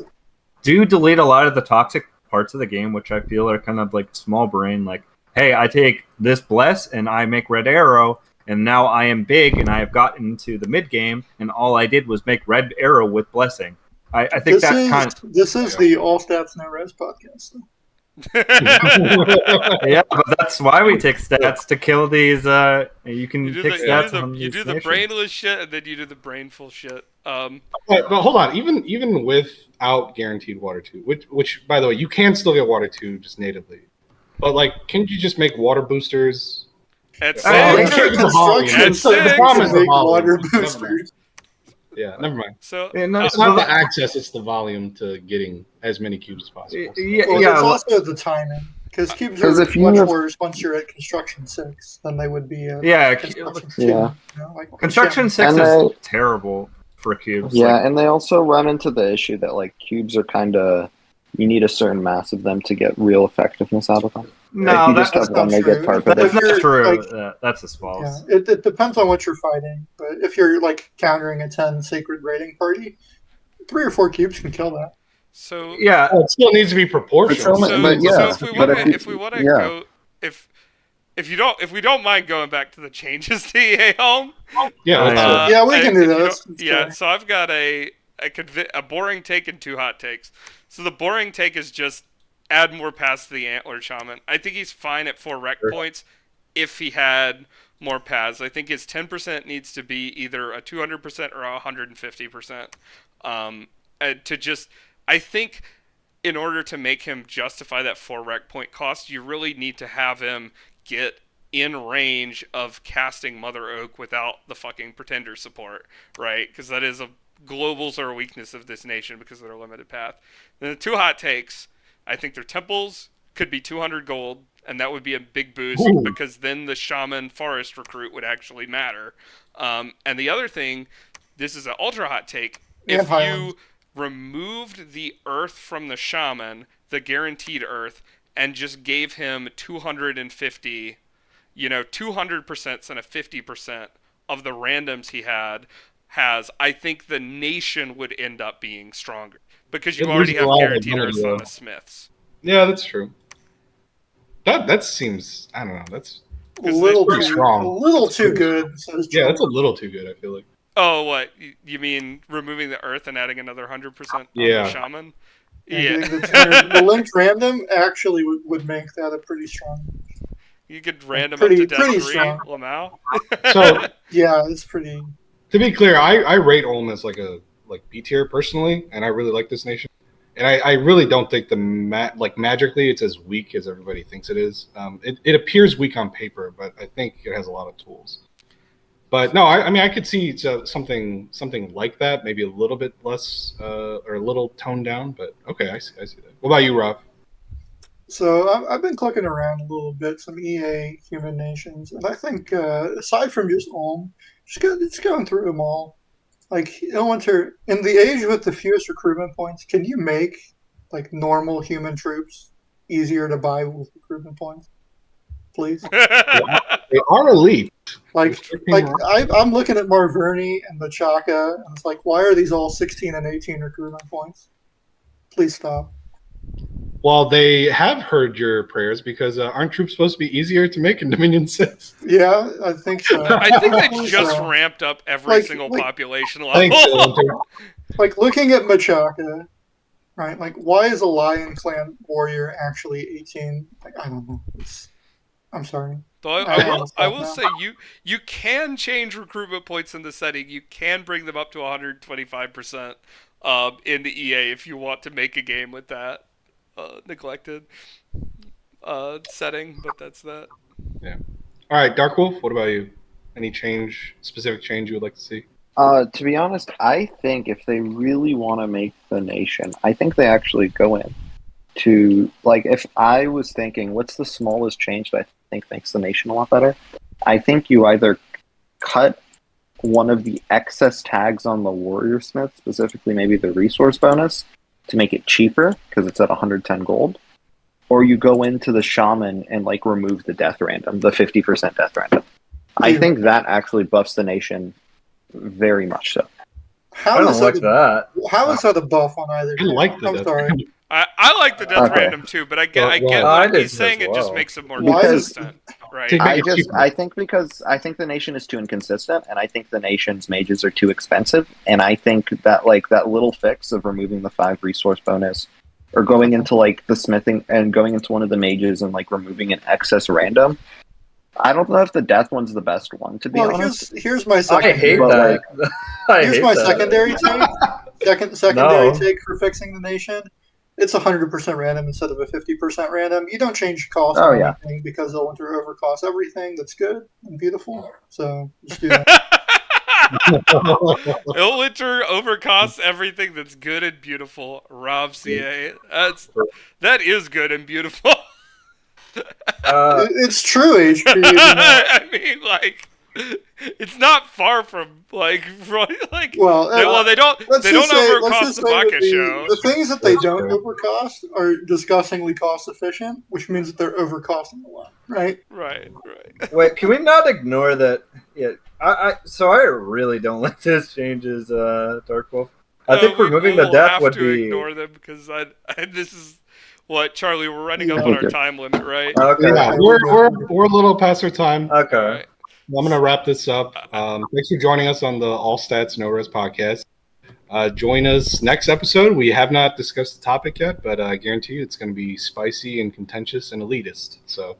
Speaker 3: do delete a lot of the toxic parts of the game, which I feel are kind of like small brain, like, hey, I take this bless and I make red arrow, and now I am big and I have gotten into the mid game, and all I did was make red arrow with blessing. I think
Speaker 4: this is the All Stats No Res podcast.
Speaker 3: Yeah, but that's why we take stats to kill these. You can take stats.
Speaker 2: You do the brainless shit, and then you do the brainful shit.
Speaker 1: But hold on, even without guaranteed water 2, which by the way, you can still get water 2 just natively. But like, can't you just make water boosters?
Speaker 2: That's
Speaker 1: the problem is the
Speaker 4: water boosters.
Speaker 1: Yeah, never mind.
Speaker 2: So
Speaker 1: it's not the access; it's the volume to getting as many cubes as possible.
Speaker 4: There's also the timing, because cubes are much worse once you're at construction 6 than they would be at construction 2.
Speaker 5: Yeah.
Speaker 3: Construction 6 is terrible for cubes.
Speaker 5: Yeah, and they also run into the issue that like cubes are kind of you need a certain mass of them to get real effectiveness out of them.
Speaker 3: No,
Speaker 5: you just
Speaker 3: that's
Speaker 5: have
Speaker 4: not
Speaker 5: one negative
Speaker 4: true.
Speaker 5: part,
Speaker 4: But
Speaker 5: but
Speaker 4: if
Speaker 3: not
Speaker 4: you're
Speaker 3: true.
Speaker 4: like,
Speaker 3: That's as false.
Speaker 4: yeah, it depends on what you're fighting. But if you're like countering a 10 sacred raiding party, 3 or 4 cubes can kill that.
Speaker 2: So
Speaker 3: Yeah,
Speaker 1: Well, it still needs to be proportional.
Speaker 5: But
Speaker 2: so
Speaker 5: but
Speaker 2: so
Speaker 5: yeah,
Speaker 2: if we
Speaker 5: but
Speaker 2: want
Speaker 5: if
Speaker 2: to
Speaker 5: you, yeah,
Speaker 2: go if if we don't mind going back to the changes to EA Home,
Speaker 1: Yeah, let's
Speaker 3: yeah.
Speaker 4: Yeah, we can do
Speaker 2: if
Speaker 4: that.
Speaker 2: you don't,
Speaker 4: That's
Speaker 2: yeah.
Speaker 4: fair.
Speaker 2: So I've got a boring take and 2 hot takes. So the boring take is just add more paths to the Antler Shaman. I think he's fine at 4 rec points if he had more paths. I think his 10% needs to be either a 200% or a 150%. To just, I think in order to make him justify that 4 rec point cost, you really need to have him get in range of casting Mother Oak without the fucking Pretender support, right? Because that is a globals are a weakness of this nation because of their limited path. Then the 2 hot takes, I think their temples could be 200 gold, and that would be a big boost
Speaker 1: Ooh.
Speaker 2: because then the shaman forest recruit would actually matter. And the other thing, this is an ultra hot take.
Speaker 4: And
Speaker 2: If
Speaker 4: Highlands.
Speaker 2: you removed the earth from the shaman, the guaranteed earth, and just gave him 250, 200% and a 50% of the randoms he has, I think the nation would end up being stronger because you
Speaker 1: It
Speaker 2: already
Speaker 1: loses a
Speaker 2: have
Speaker 1: lot of
Speaker 2: guaranteed
Speaker 1: money,
Speaker 2: earths on
Speaker 1: though.
Speaker 2: the smiths.
Speaker 1: Yeah, that's true. That seems, I don't know. That's
Speaker 4: A
Speaker 2: Because
Speaker 4: little
Speaker 1: pretty
Speaker 4: too,
Speaker 1: strong.
Speaker 4: a little
Speaker 1: That's
Speaker 4: too
Speaker 1: pretty
Speaker 4: good. Says
Speaker 1: yeah,
Speaker 4: Joe.
Speaker 1: that's a little too good. I feel like.
Speaker 2: oh, what you mean removing the earth and adding another 100% on
Speaker 1: Yeah.
Speaker 2: the shaman?
Speaker 4: And
Speaker 2: Yeah,
Speaker 4: getting the 200, the linked random actually would make that a pretty strong,
Speaker 2: you could random up to
Speaker 4: pretty
Speaker 2: death 3,
Speaker 4: strong.
Speaker 2: Lamau.
Speaker 1: So
Speaker 4: Yeah, it's pretty.
Speaker 1: to be clear, I rate Ulm as like B tier personally, and I really like this nation. And I really don't think magically it's as weak as everybody thinks it is. It appears weak on paper, but I think it has a lot of tools. But no, I mean I could see something like that, maybe a little bit less or a little toned down. But okay, I see that. What about you, Rob?
Speaker 4: So I've been clicking around a little bit, some EA human nations, and I think aside from just Ulm, just going through them all. Like in the age with the fewest recruitment points, can you make like normal human troops easier to buy with recruitment points, please?
Speaker 1: They are elite.
Speaker 4: Like I'm looking at Marverni and Machaka, and it's like, why are these all 16 and 18 recruitment points? Please stop.
Speaker 1: Well, they have heard your prayers because aren't troops supposed to be easier to make in Dominion 6?
Speaker 4: Yeah, I think so.
Speaker 2: I think they
Speaker 4: Definitely
Speaker 2: just
Speaker 4: so.
Speaker 2: ramped up every single
Speaker 4: Like,
Speaker 2: population
Speaker 1: Thanks,
Speaker 2: level.
Speaker 1: Dylan.
Speaker 4: like looking at Machaka, right? Like, why is a Lion Clan warrior actually 18? Like, I don't know. I'm sorry.
Speaker 2: Though
Speaker 4: I
Speaker 2: I will say you can change recruitment points in the setting. You can bring them up to 125% in the EA if you want to make a game with that neglected setting. But that's that.
Speaker 1: Yeah. All right, Dark Wolf. What about you? Any specific change you would like to see?
Speaker 5: To be honest, I think if they really want to make the nation, I think they actually go in to, like, if I was thinking, what's the smallest change that I think makes the nation a lot better? I think you either cut one of the excess tags on the Warrior Smith, specifically maybe the resource bonus, to make it cheaper because it's at 110 gold, or you go into the Shaman and like remove the death random, the 50% death random. I think that actually buffs the nation very much so.
Speaker 4: How
Speaker 3: I don't
Speaker 4: is
Speaker 3: like
Speaker 4: that?
Speaker 3: that.
Speaker 4: How is that a buff on either?
Speaker 1: I like the
Speaker 4: I'm
Speaker 1: death.
Speaker 4: sorry.
Speaker 2: I like the death
Speaker 5: Okay.
Speaker 2: random too, but I get
Speaker 3: I
Speaker 2: what
Speaker 3: did
Speaker 2: he's saying.
Speaker 3: as
Speaker 2: It just
Speaker 3: well.
Speaker 2: makes it more
Speaker 4: Why is-
Speaker 2: consistent, right?
Speaker 1: To make it cheaper.
Speaker 5: I think the nation is too inconsistent, and I think the nation's mages are too expensive, and I think that like that little fix of removing the 5 resource bonus, or going into like the smithing and going into one of the mages and like removing an excess random. I don't know if the death one's the best one, to be
Speaker 4: Well,
Speaker 5: honest.
Speaker 4: here's my
Speaker 3: I
Speaker 4: second.
Speaker 3: hate
Speaker 5: But,
Speaker 3: that. I
Speaker 4: Here's
Speaker 3: hate
Speaker 4: my
Speaker 3: that.
Speaker 4: secondary take. Secondary
Speaker 3: No.
Speaker 4: take for fixing the nation. It's 100% random instead of a 50% random. You don't change cost
Speaker 5: Oh,
Speaker 4: or
Speaker 5: yeah.
Speaker 4: anything because they'll enter overcost everything that's good and beautiful. So just do that.
Speaker 2: It'll enter overcosts everything that's good and beautiful. Rob CA. That is good and beautiful.
Speaker 3: Uh,
Speaker 4: It's true, HP.
Speaker 2: I mean, like, It's not far from like
Speaker 4: Well,
Speaker 2: they don't
Speaker 4: let's just
Speaker 2: overcost the
Speaker 4: say that
Speaker 2: bucket show.
Speaker 4: the things that they
Speaker 3: That's
Speaker 4: don't
Speaker 3: true.
Speaker 4: overcost are disgustingly cost efficient, which means that they're overcosting a lot, right?
Speaker 2: Right.
Speaker 3: Wait, can we not ignore that? Yeah, so I really don't like those changes, Dark Wolf. I think removing the
Speaker 2: we'll
Speaker 3: death
Speaker 2: have
Speaker 3: would
Speaker 2: to
Speaker 3: be
Speaker 2: ignore them because this is what Charlie. We're running up
Speaker 4: Yeah.
Speaker 2: on
Speaker 5: I
Speaker 2: our
Speaker 5: think
Speaker 2: time limit, right?
Speaker 3: okay.
Speaker 1: Yeah, we're a little past our time.
Speaker 3: Okay.
Speaker 2: All right.
Speaker 1: I'm gonna wrap this up. Thanks for joining us on the All Stats No Res podcast. Join us next episode. We have not discussed the topic yet, but I guarantee you it's going to be spicy and contentious and elitist. So